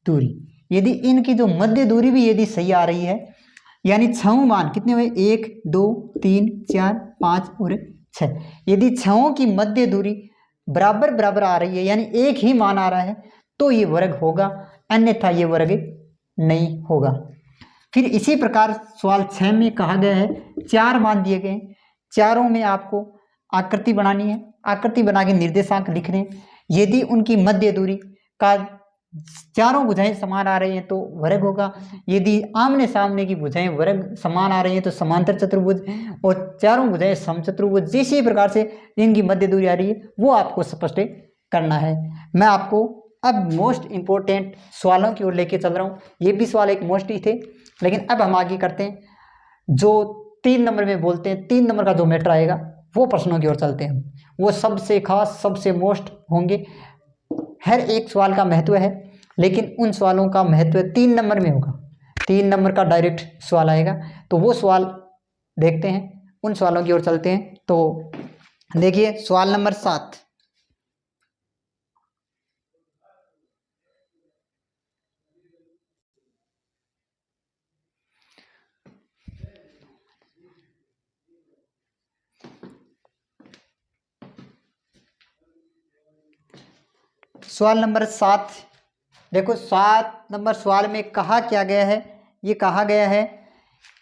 A: दूरी। यदि इनकी जो मध्य दूरी भी यदि सही आ रही है, यानी 6 मान कितने हुए, 1 2 3 4 5 और 6, यदि 6 की मध्य दूरी बराबर बराबर आ रही है, यानी एक ही मान आ रहा है, तो ये वर्ग होगा, अन्यथा ये वर्ग नहीं होगा। फिर इसी प्रकार सवाल 6 में कहा गया है 4 मान दिए गए, चारों में आपको आकृति बनानी है। आकृति बना के निर्देशांक लिख रहे हैं। यदि उनकी मध्य दूरी का चारों भुजाएं समान आ रही हैं तो वर्ग होगा। यदि आमने सामने की भुजाएं वर्ग समान आ रही हैं तो समांतर चतुर्भुज, और चारों भुजाएं समचतुर्भुज। जिस प्रकार से इनकी मध्य दूरी आ रही है वो आपको स्पष्ट करना है। मैं आपको अब मोस्ट इम्पोर्टेंट सवालों की ओर लेके चल रहा हूँ। ये भी सवाल एक मोस्ट ही थे, लेकिन अब हम आगे करते हैं जो 3 नंबर में बोलते हैं। 3 नंबर का जो मैटर आएगा वो प्रश्नों की ओर चलते हैं। वो सबसे खास, सबसे मोस्ट होंगे। हर एक सवाल का महत्व है, लेकिन उन सवालों का महत्व 3 नंबर में होगा। 3 नंबर का डायरेक्ट सवाल आएगा, तो वो सवाल देखते हैं, उन सवालों की ओर चलते हैं। तो देखिए सवाल नंबर 7। सवाल नंबर 7 देखो। 7 नंबर सवाल में कहा क्या गया है? ये कहा गया है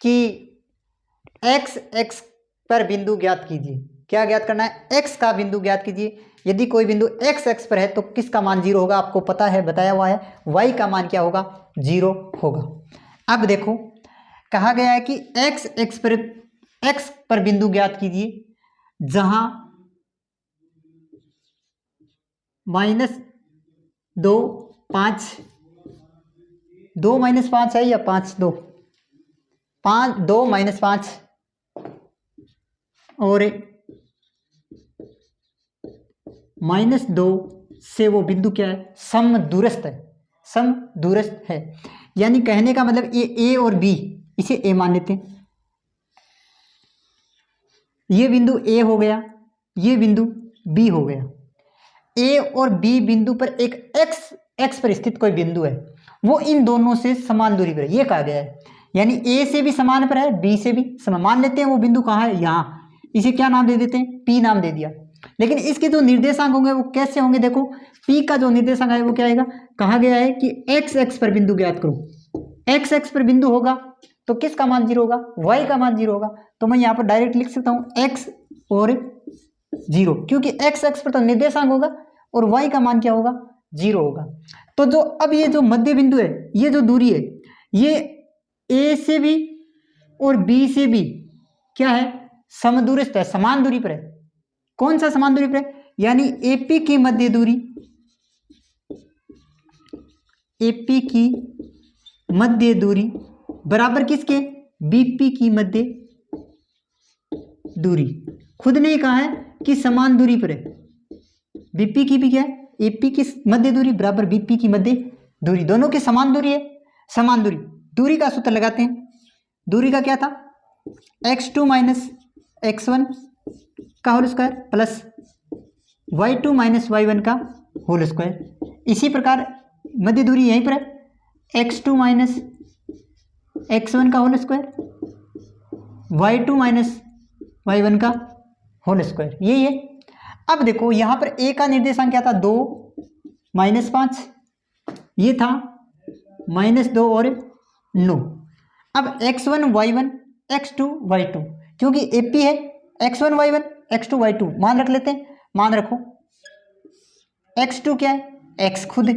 A: कि x पर बिंदु ज्ञात कीजिए। क्या ज्ञात करना है? x का बिंदु ज्ञात कीजिए। यदि कोई बिंदु x पर है तो किसका मान 0 होगा? आपको पता है, बताया हुआ है। y का मान क्या होगा? 0 होगा। अब देखो कहा गया है कि x पर बिंदु ज्ञात कीजिए जहां -2 5 2 - 5 है या 5 2 5 2 - 5 और -2 से वो बिंदु क्या है? समदूरस्थ है। समदूरस्थ है, यानी कहने का मतलब ये ए और बी, इसे ए मान लेते हैं। ये बिंदु ए हो गया, ये बिंदु बी हो गया। ए और बी बिंदु पर एक एक्स पर स्थित कोई बिंदु है, वो इन दोनों से समान दूरी पर है, ये कहा गया है। यानी ए से भी समान पर है, बी से भी समान। मान लेते हैं वो बिंदु कहाँ है? यहाँ। इसे क्या नाम दे देते हैं? पी नाम दे दिया। लेकिन इसके जो निर्देशांक होंगे वो कैसे होंगे? देखो पी का जो निर्देशांक है वो क्या आएगा? कहा गया है कि एक्स पर बिंदु ज्ञात करो। एक्स पर बिंदु होगा तो किसका मान 0 होगा? वाई का मान 0 होगा। तो मैं यहाँ पर डायरेक्ट लिख सकता हूँ एक्स और 0, क्योंकि एक्स पर तो निर्देशांक होगा और वाई का मान क्या होगा? 0 होगा। तो जो अब ये जो मध्य बिंदु है, ये जो दूरी है, ये ए से भी और बी से भी क्या है? समदूरस्थ है, समान दूरी पर है। कौन सा समान दूरी पर है? यानी एपी की मध्य दूरी, एपी की मध्य दूरी बराबर किसके? बीपी की मध्य दूरी। खुद ने कहा है कि समान दूरी पर है। बीपी की भी क्या है? एपी की मध्य दूरी बराबर बीपी की मध्य दूरी। दोनों की समान दूरी है। समान दूरी, दूरी का सूत्र लगाते हैं। दूरी का क्या था? x2 - x1 का whole square plus y2 - y1 का होल स्क्वायर। इसी प्रकार मध्य दूरी यहीं पर है, x2 - x1 का होल स्क्वायर, y2 - y1 का होल स्क्वायर, यही है। अब देखो यहाँ पर a का निर्देशांक क्या था? 2 - 5, ये था -2 और 9। अब x1 y1 x2 y2, क्योंकि AP है, x1 y1 x2 y2 मान रख लेते हैं। मान रखो x2 क्या है? x खुद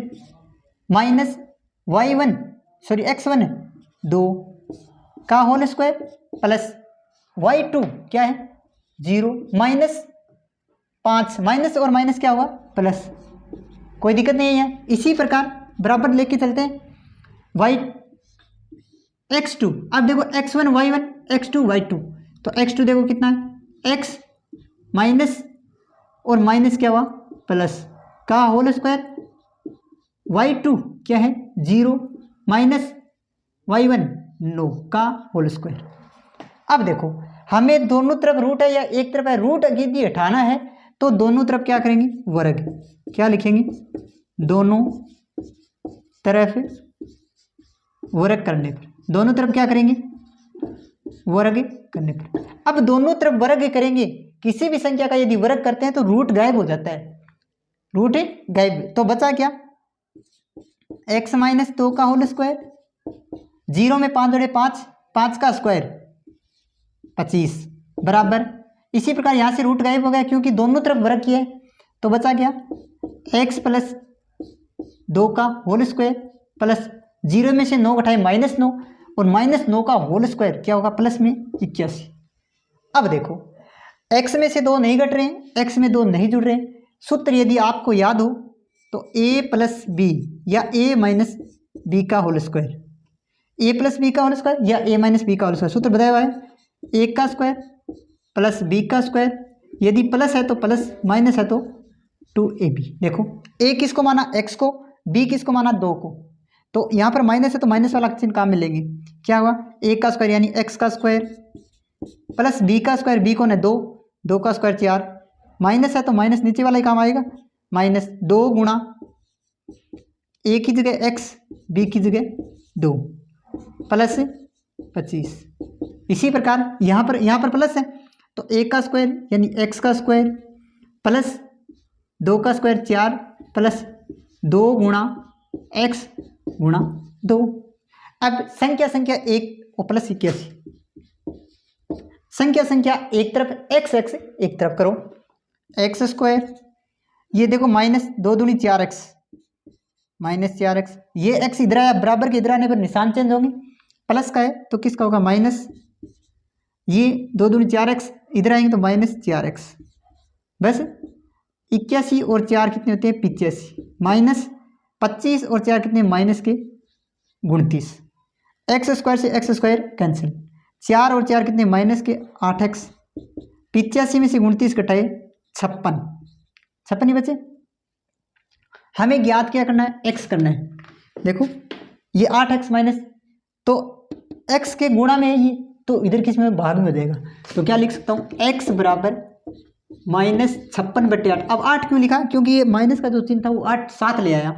A: माइनस x1 है 2 का होल स्क्वायर प्लस y2 क्या है? 0 -5, माइनस और माइनस क्या होगा? प्लस। कोई दिक्कत नहीं है। इसी प्रकार बराबर लेके चलते हैं x2। अब देखो x1 y1 x2 y2, तो x2 देखो कितना है? x माइनस और माइनस क्या हुआ? प्लस का होल स्क्वायर। y2 क्या है? 0 -y1 9 का होल स्क्वायर। अब देखो हमें दोनों तरफ रूट है या एक तरफ है? रूट यदि हटाना है तो दोनों तरफ क्या करेंगे? वर्ग। क्या लिखेंगे? दोनों तरफ वर्ग करने पर, दोनों तरफ क्या करेंगे? वर्ग करने पर। अब दोनों तरफ वर्ग करेंगे, किसी भी संख्या का यदि वर्ग करते हैं तो रूट गायब हो जाता है, रूट गायब। तो बचा क्या? x - 2 का होल स्क्वायर, 0 में 5 जोड़े 5, 5 का स्क्वायर 25 बराबर। इसी प्रकार यहाँ से रूट गायब हो गया क्योंकि दोनों तरफ वर्ग किया है, तो बचा क्या? x + 2 का होल स्क्वायर प्लस 0 में से 9 घटाए -9 और -9 का होल स्क्वायर क्या होगा? प्लस में 81। अब देखो x में से 2 नहीं घट रहे हैं, x में 2 नहीं जुड़ रहे हैं। सूत्र यदि आपको याद हो तो a प्लस बी या a माइनस बी का whole square, a plus b का होल स्क्वायर या a माइनस बी का होल स्क्वायर। सूत्र बताया हुआ है a का स्क्वायर प्लस b का स्क्वायर, यदि प्लस है तो प्लस, माइनस है तो 2ab। देखो a किसको माना, x को, b किसको माना, 2 को। तो यहाँ पर माइनस है तो माइनस वाला चिन्ह काम मिलेंगे। क्या हुआ, a का स्क्वायर यानी x का स्क्वायर प्लस b का स्क्वायर, b को ना 2, 2 का स्क्वायर 4, माइनस है तो माइनस नीचे वाला ही काम आएगा, माइनस 2 गुणा a की जगह x, b की जगह 2 प्लस 25। इसी प्रकार यहाँ पर प्लस है तो a का स्क्वायर यानी x का स्क्वायर प्लस 2 का स्क्वायर 4 प्लस 2 गुणा x गुणा 2। अब संख्या एक और प्लस 81, संख्या एक तरफ x एक तरफ करो, एक्स स्क्वायर, ये देखो माइनस 2 दूनी 4x माइनस 4x, ये x इधर आया, बराबर के इधर आने पर निशान चेंज होंगे, प्लस का है तो किसका होगा माइनस, ये 2 दूनी 4x इधर आएंगे तो माइनस 4x, बस 81 और 4 कितने होते हैं 85, माइनस 25 और 4 कितने माइनस के 29, एक्स स्क्वायर से एक्स स्क्वायर कैंसिल, 4 और 4 कितने माइनस के 8x, 85 में से 29 घटाए 56 ही बचे। हमें ज्ञात क्या करना है, x करना है। देखो ये 8x माइनस, तो x के गुणा में है ये, तो इधर किस में भाग में हो जाएगा, तो क्या लिख सकता हूँ x बराबर माइनस 56/8। अब 8 क्यों लिखा, क्योंकि ये माइनस का जो चिन्ह था वो 8 7 ले आया,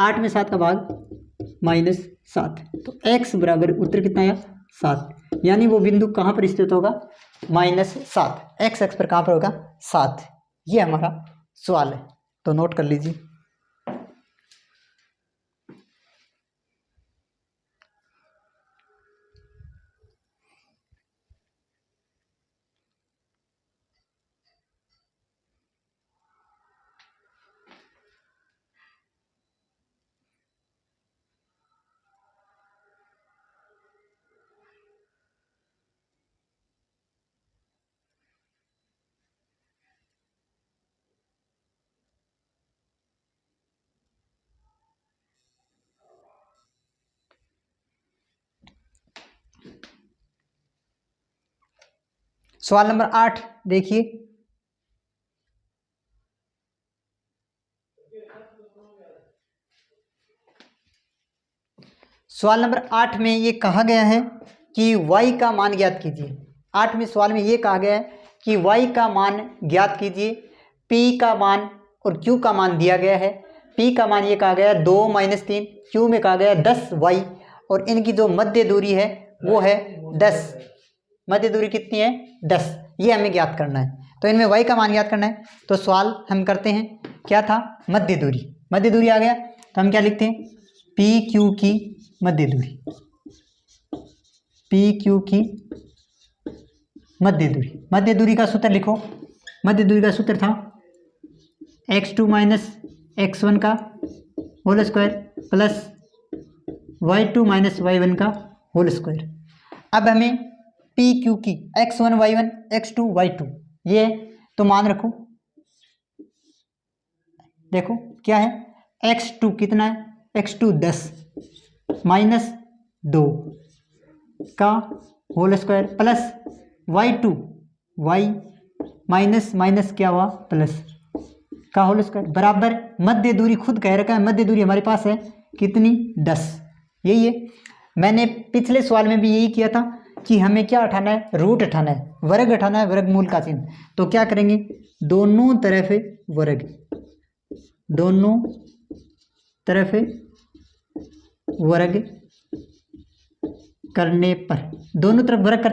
A: 8 में 7 का भाग माइनस 7, तो x बराबर उत्तर कितना आया 7, यानी वो बिंदु कहाँ पर स्थित होगा -7, x एक्स पर कहाँ पर होगा 7। ये हमारा सवाल है, तो नोट कर लीजिए। सवाल नंबर 8 देखिए, सवाल नंबर 8 में ये कहा गया है कि y का मान ज्ञात कीजिए। 8वें सवाल में ये कहा गया है कि y का मान ज्ञात कीजिए, p का मान और q का मान दिया गया है। p का मान ये कहा गया है 2 - 3, q में कहा गया है 10y, और इनकी जो मध्य दूरी है वो है 10, मध्य दूरी कितनी है 10, ये हमें ज्ञात करना है। तो इनमें y का मान ज्ञात करना है, तो सवाल हम करते हैं, क्या था मध्य दूरी, मध्य दूरी आ गया तो हम क्या लिखते हैं पी क्यू की मध्य दूरी, पी क्यू की मध्य दूरी। मध्य दूरी का सूत्र लिखो, मध्य दूरी का सूत्र था x2 - x1 का whole square plus y2 - y1 का होल स्क्वायर। अब हमें पी क्यू की x1 y1 x2 y2 ये तो मान रखो, देखो क्या है x2 कितना है x2 10 -2 का whole square plus y2 y minus minus क्या हुआ प्लस का होल स्क्वायर बराबर मध्य दूरी, खुद कह रखा है मध्य दूरी हमारे पास है कितनी 10, यही है। मैंने पिछले सवाल में भी यही किया था कि हमें क्या उठाना है, रूट उठाना है, वर्ग उठाना है, वर्गमूल का चिन्ह। तो क्या करेंगे, दोनों तरफ वर्ग, दोनों तरफ वर्ग करने पर, दोनों तरफ वर्ग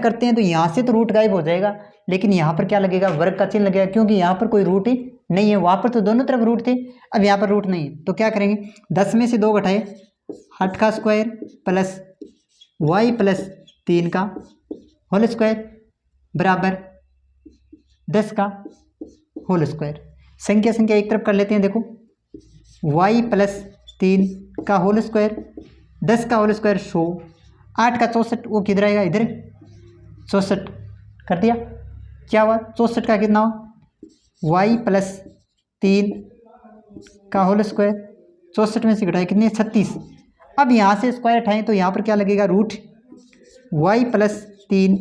A: करते हैं तो यहाँ से तो रूट गायब हो जाएगा, लेकिन यहाँ पर क्या लगेगा वर्ग का चिन्ह लगेगा, क्योंकि यहाँ पर कोई रूट ही नहीं है, वहाँ पर तो दोनों तरफ रूट थे, अब यहाँ पर रूट नहीं है। तो क्या करेंगे 10 में से 2 घटाए 8 का स्क्वायर प्लस y प्लस 3 का होल स्क्वायर बराबर 10 का होल स्क्वायर। संख्या एक तरफ कर लेते हैं, देखो y प्लस 3 का होल स्क्वायर, 10 का होल स्क्वायर 100, 8 का 64, वो किधर आएगा इधर 64 कर दिया, क्या हुआ 64 का कितना हुआ y प्लस 3 का होल स्क्वायर, 64 में से घटाए कितने 36। अब यहाँ से स्क्वायर हटाएं तो यहाँ पर क्या लगेगा रूट y+3,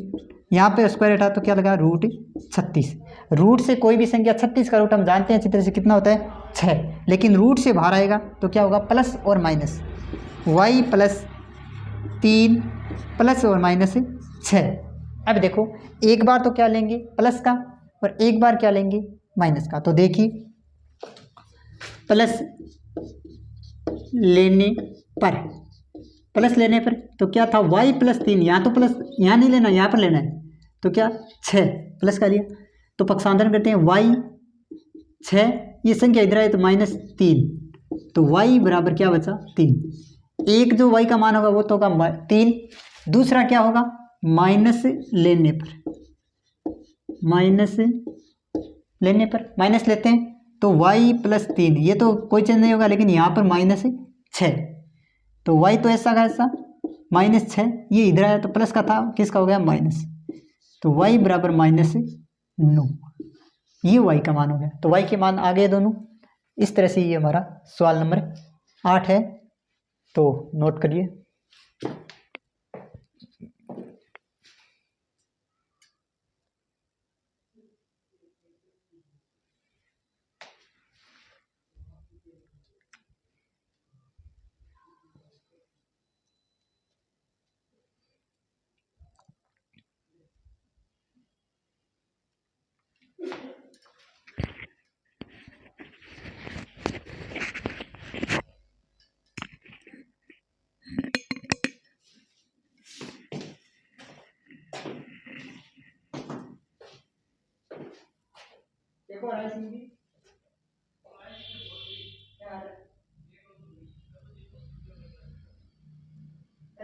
A: यहाँ पे स्क्वायर हटा तो क्या लगा रूट 36। रूट से कोई भी संख्या 36 का रूट हम जानते हैं अच्छी तरह से कितना होता है 6, लेकिन रूट से बाहर आएगा तो क्या होगा प्लस और माइनस, y+3 प्लस और माइनस 6। अब देखो एक बार तो क्या लेंगे प्लस का और एक बार क्या लेंगे माइनस का, तो देखिए प्लस लेने पर तो क्या था y+3, यहाँ तो प्लस यहाँ नहीं लेना यहाँ पर लेना है, तो क्या 6 प्लस का लिया तो पक्षांतरण करते हैं y 6, ये संख्या इधर आए तो -3, तो y बराबर क्या बचा 3। एक जो y का मान होगा वो तो होगा 3, दूसरा क्या होगा माइनस लेने पर माइनस लेते हैं तो y+3, ये तो कोई चेंज नहीं होगा लेकिन यहाँ पर -6, तो y तो ऐसा का ऐसा -6, ये इधर आया तो प्लस का था किसका हो गया माइनस, तो y बराबर -9, ये y का मान हो गया। तो y के मान आ गए दोनों। इस तरह से ये हमारा सवाल नंबर 8 है, तो नोट करिए। देखो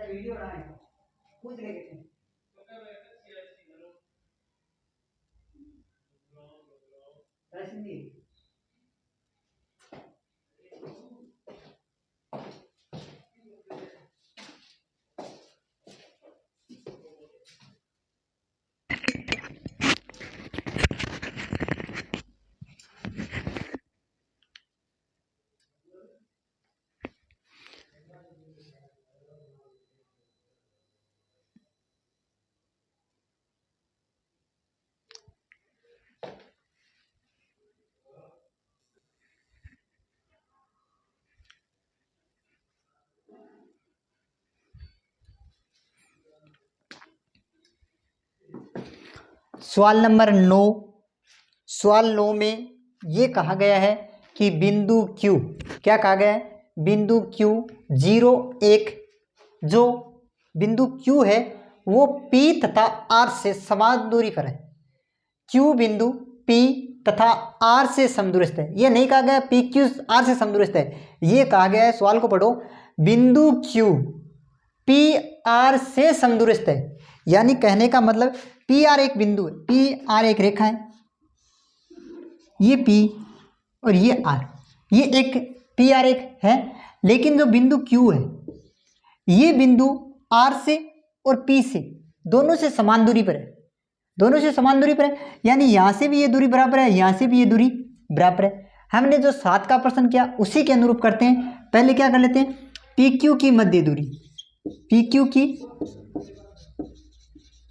A: वीडियो पूछ लेंगे सवाल नंबर 9। सवाल 9 में ये कहा गया है कि बिंदु Q, क्या कहा गया है बिंदु Q 0 1, जो बिंदु Q है वो P तथा R से समान दूरी पर है। Q बिंदु P तथा R से समदूरस्थ है। ये नहीं कहा गया PQ R से समदूरस्थ है, ये कहा गया है, सवाल को पढ़ो, बिंदु Q P R से समदूरस्थ है। यानी कहने का मतलब पी आर एक बिंदु है, पी आर एक रेखा है, ये P और ये R, ये एक पी आर एक है, लेकिन जो बिंदु Q है ये बिंदु R से और P से दोनों से समान दूरी पर है, दोनों से समान दूरी पर है, यानी यहाँ से भी ये दूरी बराबर है, यहाँ से भी ये दूरी बराबर है। हमने जो 7 का प्रश्न किया उसी के अनुरूप करते हैं। पहले क्या कर लेते हैं, PQ की मध्य दूरी, PQ की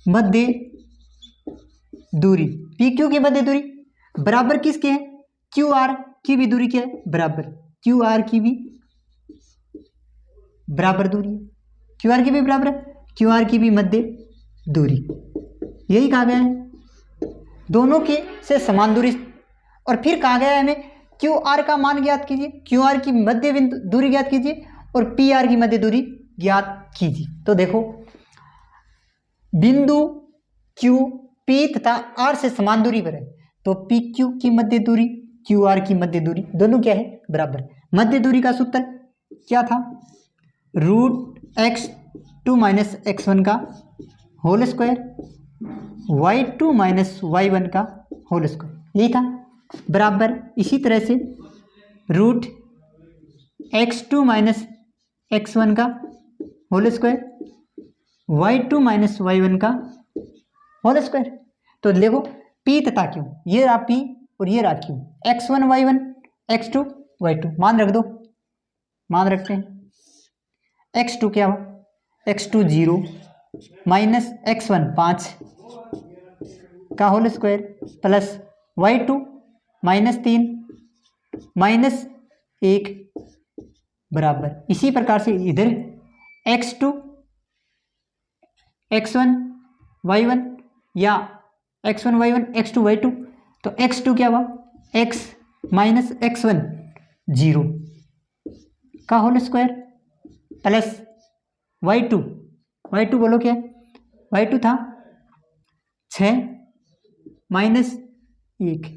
A: मध्य दूरी, PQ की मध्य दूरी बराबर किसके है, QR की भी दूरी क्या है बराबर, QR की भी बराबर दूरी है, QR की भी बराबर है, QR की भी मध्य दूरी, यही कहा गया है, दोनों के से समान दूरी। और फिर कहा गया है हमें QR का मान ज्ञात कीजिए, QR की मध्य दूरी ज्ञात कीजिए और PR की मध्य दूरी ज्ञात कीजिए। तो देखो बिंदु Q P तथा R से समान दूरी पर है, तो PQ की मध्य दूरी QR की मध्य दूरी दोनों क्या है बराबर। मध्य दूरी का सूत्र क्या था, √x2 - x1 का होल स्क्वायर y2 - y1 का होल स्क्वायर, यही था बराबर। इसी तरह से √x2 - x1 का होल स्क्वायर y2 - y1 का होल स्क्वायर। तो देखो P तथा Q, ये रहा P और ये रहा Q, x1 y1 x2 y2 मान रख दो, मान रखते हैं। x2 क्या हुआ, x2 0 माइनस x1 5 का whole square plus y2 -3 minus 1 बराबर। इसी प्रकार से इधर x2 x1 y1 या x1 y1 x2 y2, तो x2 क्या हुआ, x माइनस x1 0 का होल स्क्वायर प्लस y2 बोलो क्या, y2 था 6 माइनस 1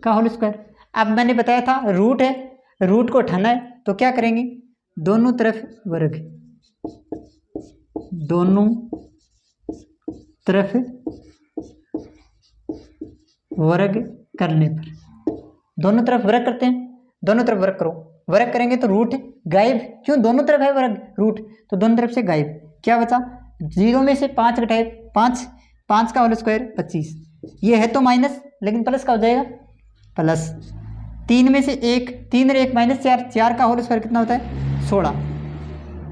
A: का होल स्क्वायर। अब मैंने बताया था रूट है, रूट को उठाना है तो क्या करेंगे, दोनों तरफ वर्ग, दोनों तरफ वर्ग करने पर, दोनों तरफ वर्ग करते हैं, दोनों तरफ वर्ग करो, वर्ग करेंगे तो रूट गायब, क्यों, दोनों तरफ है वर्ग रूट, तो दोनों तरफ से गायब, क्या बचा, 0 में से 5 घटाए 5, 5 का होल स्क्वायर 25, ये है तो माइनस लेकिन प्लस का हो जाएगा प्लस, 3 में से 1, 3 और 1 -4, 4 का होल स्क्वायर कितना होता है 16,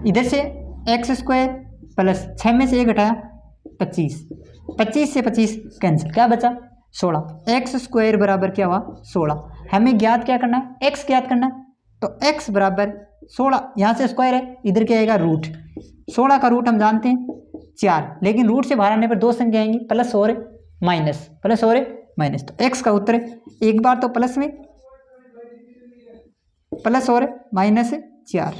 A: इधर से एक्स स्क्वायर प्लस 6 में से 1 घटाया 25, 25 से 25 कैंसिल, क्या बचा 16, एक्स स्क्वायर बराबर क्या हुआ 16। हमें ज्ञात क्या करना है, एक्स ज्ञात करना है, तो एक्स बराबर 16, यहाँ से स्क्वायर है, इधर क्या आएगा रूट, 16 का रूट हम जानते हैं 4, लेकिन रूट से बाहर आने पर 2 संख्या आएंगी, प्लस और माइनस, प्लस और माइनस, तो एक्स का उत्तर एक बार तो प्लस में, प्लस और माइनस 4,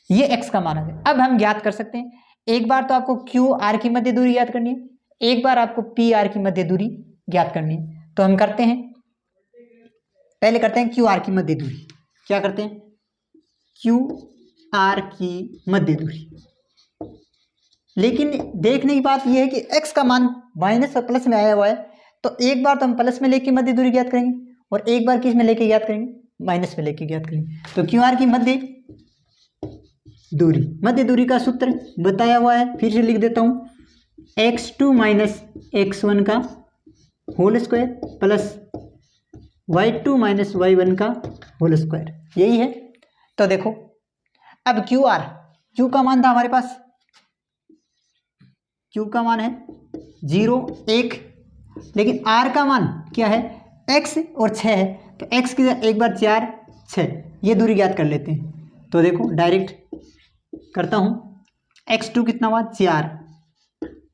A: ये एक्स का मान है। अब हम ज्ञात कर सकते हैं, एक बार तो आपको क्यू आर की मध्य दूरी ज्ञात करनी है, एक बार आपको पी आर की मध्य दूरी ज्ञात करनी है, तो हम करते हैं, पहले करते हैं क्यू आर की मध्य दूरी, क्या करते हैं, क्यू आर की मध्य दूरी, लेकिन देखने की बात यह है कि x का मान माइनस और प्लस में आया हुआ है, तो एक बार तो हम प्लस में लेके मध्य दूरी ज्ञात करेंगे और एक बार किस में लेके ज्ञात करेंगे, माइनस में लेके ज्ञात करेंगे। तो क्यू आर की मध्य दूरी का सूत्र बताया हुआ है, फिर से लिख देता हूँ, x2 माइनस x1 का whole square plus y2 minus y1 का होल स्क्वायर, यही है। तो देखो अब क्यू का मान था हमारे पास, क्यू का मान है 0 1, लेकिन आर का मान क्या है, x और 6 है, तो x की एक बार 4 6, ये दूरी ज्ञात कर लेते हैं। तो देखो डायरेक्ट करता हूँ, x2 कितना हुआ 4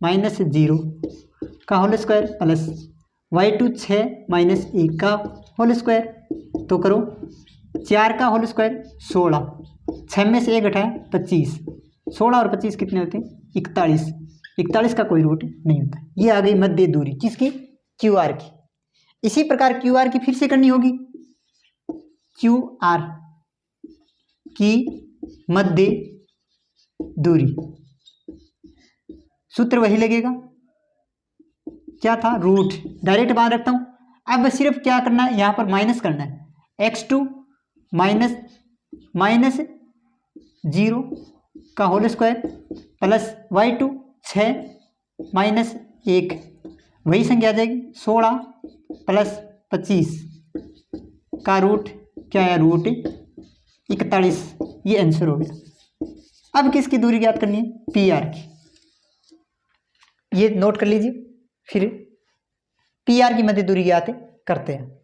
A: माइनस 0 का whole square plus y2 6 minus 1 का होल स्क्वायर, तो करो 4 का होल स्क्वायर 16, 6 में से 1 घटाया 25, 16 और 25 कितने होते हैं 41, 41 का कोई रूट नहीं होता। ये आ गई मध्य दूरी किसकी, क्यू आर की। इसी प्रकार क्यू आर की फिर से करनी होगी, क्यू आर की मध्य दूरी, सूत्र वही लगेगा, क्या था रूट, डायरेक्ट मान रखता हूं। अब सिर्फ क्या करना है, यहां पर माइनस करना है, x2 माइनस 0 का whole square plus y2 6 minus 1, वही संख्या आ जाएगी 16 प्लस 25 का रूट क्या है, रूट 41, ये आंसर हो गया। अब किसकी दूरी ज्ञात करनी है, पी आर की, ये नोट कर लीजिए, फिर पी आर की मध्य दूरी ज्ञात करते हैं।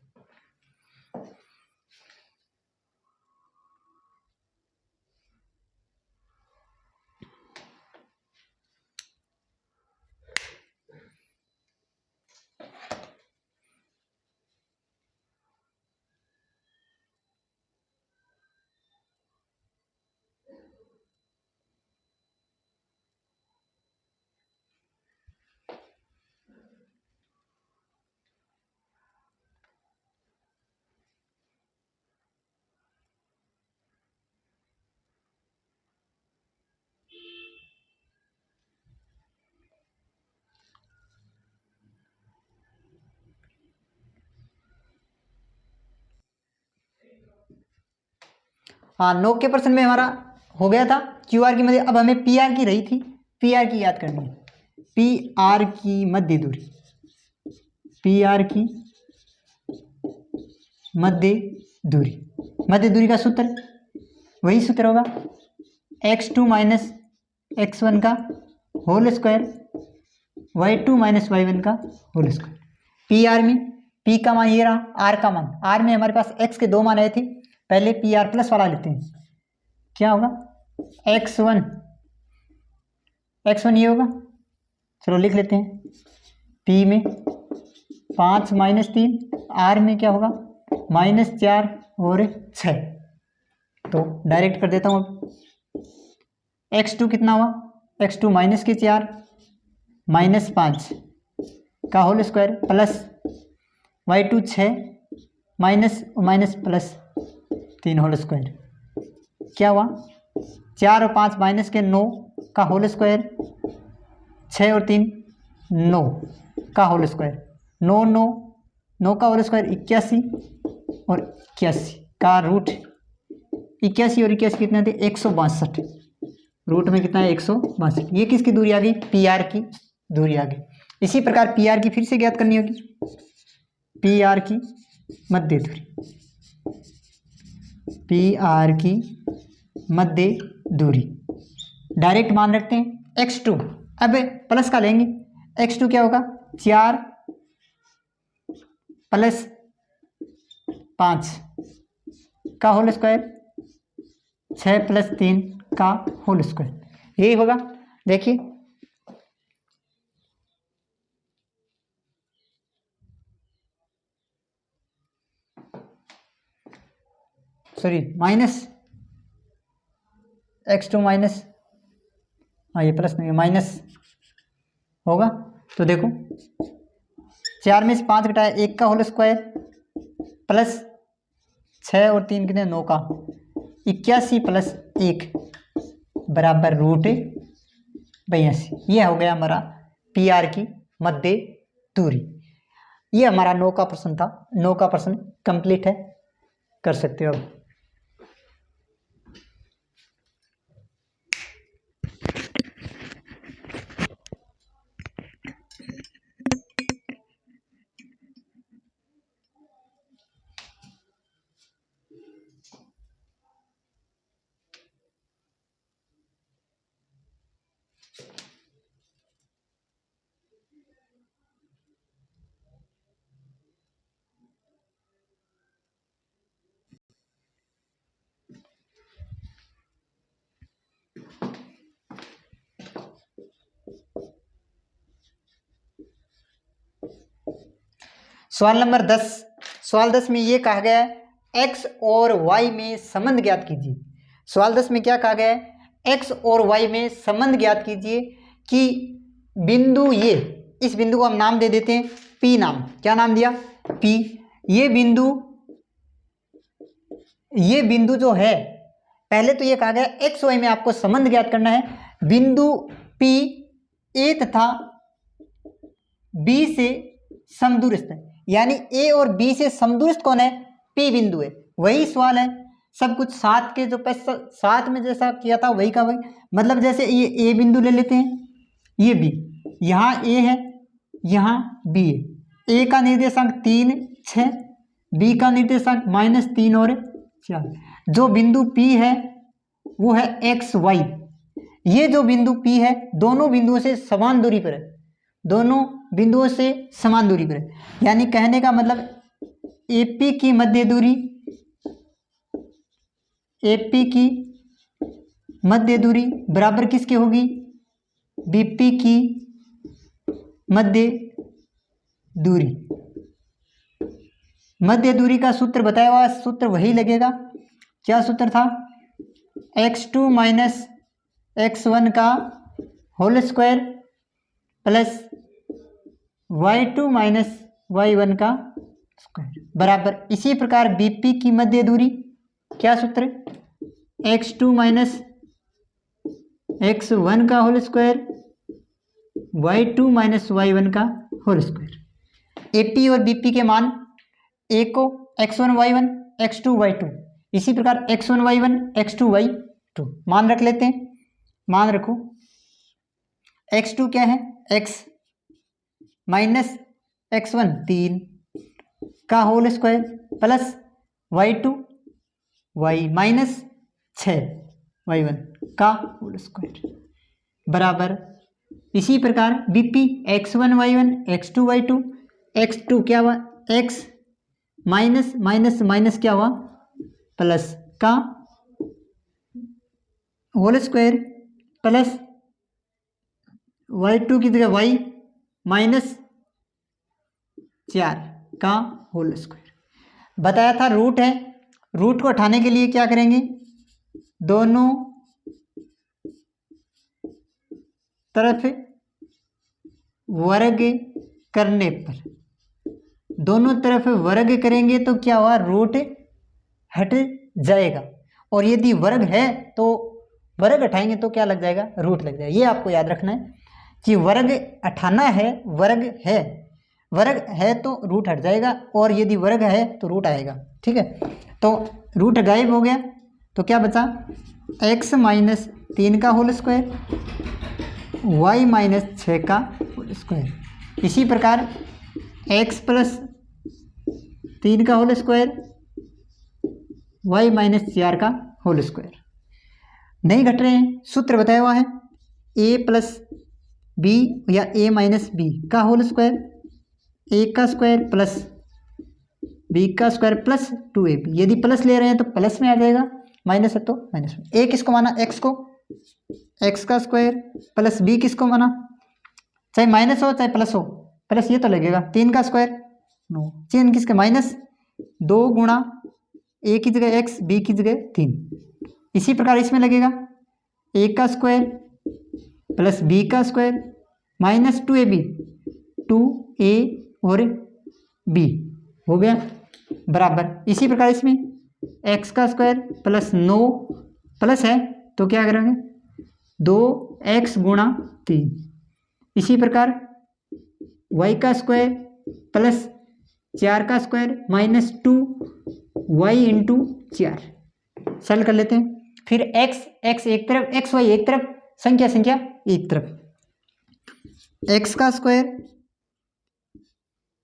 A: हाँ 9 के % में हमारा हो गया था क्यू आर की मध्य, अब हमें पी आर की रही थी, पी आर की याद करनी है, पी आर की मध्य दूरी, पी आर की मध्य दूरी मध्य दूरी का सूत्र वही सूत्र होगा x2 माइनस x1 का whole square y2 minus y1 का होल स्क्वायर। पी आर में p का मान ये रहा, r का मान, r में हमारे पास x के 2 मान आए थे, पहले पी आर प्लस वाला लेते हैं, क्या होगा x1 ये होगा, चलो लिख लेते हैं, p में 5 माइनस 3, r में क्या होगा -4 और 6, तो डायरेक्ट कर देता हूँ अब। x2 कितना हुआ, x2 माइनस के 4 -5 का whole square plus y2 6 minus plus 3 whole square, क्या हुआ 4 और 5 माइनस के 9 का होल स्क्वायर, 6 और 3 9 का होल स्क्वायर, 9 का होल स्क्वायर 81 और 81 का रूट, 81 और 81 कितने थे 162, रूट में कितना है 162। ये किसकी दूरी आ गई, पी आर की दूरी आ गई। इसी प्रकार पी आर की फिर से ज्ञात करनी होगी, पी आर की मध्य दूरी, पी आर की मध्य दूरी डायरेक्ट मान रखते हैं x2, अब प्लस का लेंगे, x2 क्या होगा 4 प्लस 5 का होल स्क्वायर 6 प्लस 3 का होल स्क्वायर, यही होगा। देखिए सॉरी माइनस x2 माइनस, हाँ ये प्लस नहीं माइनस होगा, तो देखो 4 में से 5 घटाया 1 का होल स्क्वायर प्लस 6 और 3 कितने 9 का, 81 प्लस 1 बराबर रूट 82। ये हो गया हमारा पी आर की मध्य दूरी। ये हमारा 9 का प्रश्न था, 9 का प्रश्न कंप्लीट है, कर सकते हो अब। सवाल नंबर 10, सवाल 10 में ये कहा गया है x और y में संबंध ज्ञात कीजिए। सवाल 10 में क्या कहा गया है, x और y में संबंध ज्ञात कीजिए कि बिंदु ये, इस बिंदु को हम नाम दे देते हैं P नाम, क्या नाम दिया P। ये बिंदु जो है, पहले तो ये कहा गया x y में आपको संबंध ज्ञात करना है, बिंदु P A तथा B से समदूरस्थ है, यानी A और B से समदूरस्थ कौन है, P बिंदु है। वही सवाल है, सब कुछ साथ के जो साथ में जैसा किया था वही का वही, मतलब जैसे ये A बिंदु ले लेते हैं, ये B, यहाँ A है यहाँ B है, A का निर्देशांक 3 6, B का निर्देशांक -3 और 4, जो बिंदु P है वो है x y। ये जो बिंदु P है दोनों बिंदुओं से समान दूरी पर है, दोनों बिंदुओं से समान दूरी पर है, यानी कहने का मतलब AP की मध्य दूरी, AP की मध्य दूरी बराबर किसके होगी, BP की मध्य दूरी। मध्य दूरी का सूत्र बताया हुआ, सूत्र वही लगेगा, क्या सूत्र था, x2 माइनस x1 का whole square plus y2 minus y1 का स्क्वायर बराबर, इसी प्रकार BP की मध्य दूरी, क्या सूत्र, x2 माइनस x1 का whole square y2 minus y1 का होल स्क्वायर। AP और BP के मान, A को x1 y1 x2 y2, इसी प्रकार x1 y1 x2 y2 मान रख लेते हैं, मान रखो x2 क्या है x माइनस x1 3 का whole square plus y2 y minus 6y1 का होल स्क्वायर बराबर इसी प्रकार बीपी x1y1 x2y2 x2 क्या हुआ x माइनस माइनस माइनस क्या हुआ प्लस का होल स्क्वायर प्लस y2 की जगह y माइनस 4 का होल स्क्वायर। बताया था रूट है, रूट को उठाने के लिए क्या करेंगे, दोनों तरफ वर्ग करने पर, दोनों तरफ वर्ग करेंगे तो क्या हुआ, रूट हट जाएगा। और यदि वर्ग है तो वर्ग हटाएंगे तो क्या लग जाएगा, रूट लग जाएगा। ये आपको याद रखना है कि वर्ग हटाना है, वर्ग है तो रूट हट जाएगा, और यदि वर्ग है तो रूट आएगा। ठीक है, तो रूट गायब हो गया तो क्या बचा, x माइनस 3 का होल स्क्वायर y माइनस 6 का होल स्क्वायर। इसी प्रकार x प्लस 3 का होल स्क्वायर y माइनस 4 का होल स्क्वायर। नहीं घट रहे हैं, सूत्र बताया हुआ है a प्लस बी या a माइनस बी का होल स्क्वायर, a का स्क्वायर प्लस b का स्क्वायर प्लस 2ab। यदि प्लस ले रहे हैं तो प्लस में आ जाएगा, माइनस है तो माइनस में। a किसको माना, x को, x का स्क्वायर प्लस b किसको माना, चाहे माइनस हो चाहे प्लस हो, प्लस ये तो लगेगा, 3 का स्क्वायर 9, चेन किसके माइनस 2 गुणा a की जगह x b की जगह 3। इसी प्रकार इसमें लगेगा a का स्क्वायर प्लस b का स्क्वायर माइनस 2ab, 2a और b हो गया बराबर। इसी प्रकार इसमें x का स्क्वायर प्लस 9 प्लस है तो क्या करेंगे 2x गुणा 3। इसी प्रकार y का स्क्वायर प्लस 4 का square minus 2y into 4। Solve कर लेते हैं। फिर x एक तरफ, xy एक तरफ, संख्या एक तरफ। x का स्क्वायर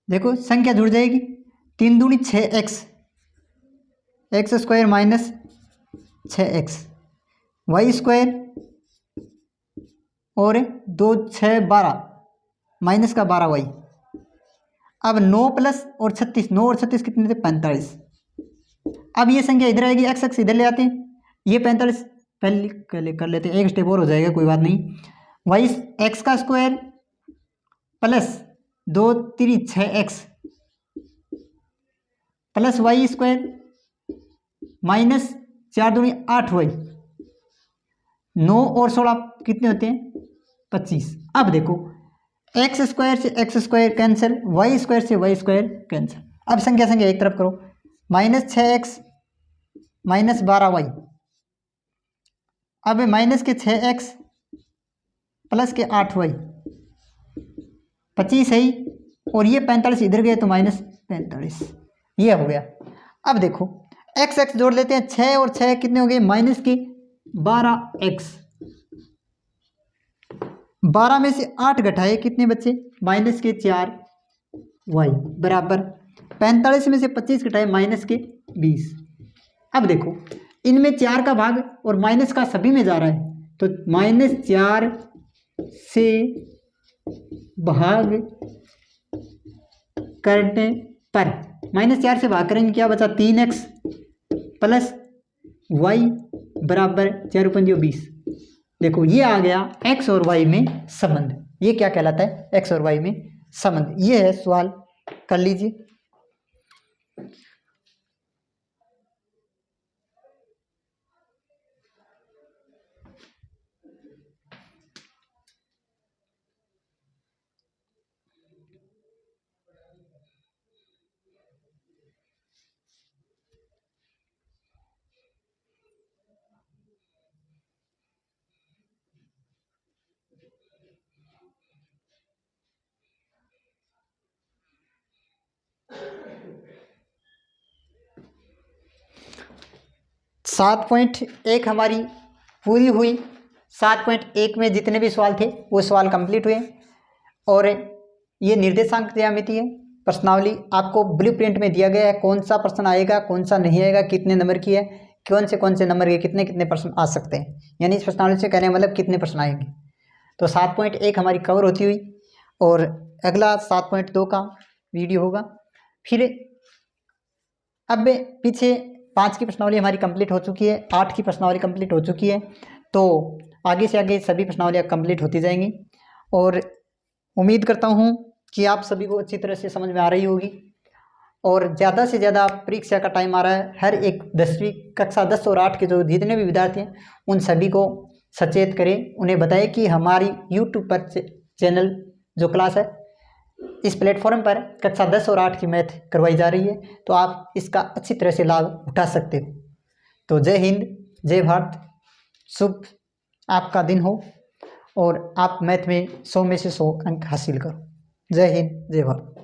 A: देखो संख्या जुड़ जाएगी, 3 दूनी 6x, x square minus 6x, y square और 2 6 12 माइनस का 12y। अब 9 प्लस और 36, 9 और 36 कितने थे 45। अब ये संख्या इधर आएगी, x एक्स इधर ले आते हैं, ये 45 पहले कर लेते हैं, एक स्टेप और हो जाएगा कोई बात नहीं। वाई एक्स का स्क्वायर प्लस 2 3 6x प्लस वाई स्क्वायर माइनस 4 दूनी 8y, 9 और 16 कितने होते हैं 25। अब देखो एक्स स्क्वायर से x square cancel, y square से वाई स्क्वायर कैंसिल। अब संख्या एक तरफ करो, माइनस 6x माइनस 12y, अब माइनस के 6x प्लस के 8y, 25 है ही, और ये 45 इधर गए तो माइनस 45, ये हो गया। अब देखो x जोड़ लेते हैं, 6 और 6 कितने हो गए माइनस के 12x, 12 में से 8 घटाए कितने बच्चे माइनस के 4y बराबर 45 में से 25 घटाए माइनस के 20। अब देखो इनमें 4 का भाग और माइनस का सभी में जा रहा है, तो माइनस 4 से भाग करने पर माइनस 4 से भाग करेंगे क्या बचा 3x प्लस वाई बराबर 4 पंजे 20। देखो ये आ गया x और y में संबंध। ये क्या कहलाता है, x और y में संबंध। ये है सवाल, कर लीजिए। सात पॉइंट एक हमारी पूरी हुई। 7.1 में जितने भी सवाल थे वो सवाल कंप्लीट हुए, और ये निर्देशांक ज्यामिति है, प्रश्नावली आपको ब्लूप्रिंट में दिया गया है, कौन सा प्रश्न आएगा कौन सा नहीं आएगा, कितने नंबर की है, कौन से नंबर के कितने कितने प्रश्न आ सकते हैं, यानी इस प्रश्नावली से कहने का मतलब कितने प्रश्न आएंगे। तो 7.1 हमारी कवर होती हुई और अगला 7.2 का वीडियो होगा। फिर अब पीछे 5 की प्रश्नावली हमारी कंप्लीट हो चुकी है, 8 की प्रश्नावली कंप्लीट हो चुकी है, तो आगे से आगे सभी प्रश्नावलियाँ कंप्लीट होती जाएंगी और उम्मीद करता हूँ कि आप सभी को अच्छी तरह से समझ में आ रही होगी। और ज़्यादा से ज़्यादा परीक्षा का टाइम आ रहा है, हर एक 10वीं कक्षा 10 और 8 के जो जितने भी विद्यार्थी हैं उन सभी को सचेत करें, उन्हें बताएं कि हमारी यूट्यूब पर चैनल जो क्लास है इस प्लेटफॉर्म पर कक्षा 10 और 8 की मैथ करवाई जा रही है, तो आप इसका अच्छी तरह से लाभ उठा सकते हो। तो जय हिंद, जय भारत, शुभ आपका दिन हो और आप मैथ में 100 में से 100 अंक हासिल करो। जय हिंद, जय भारत।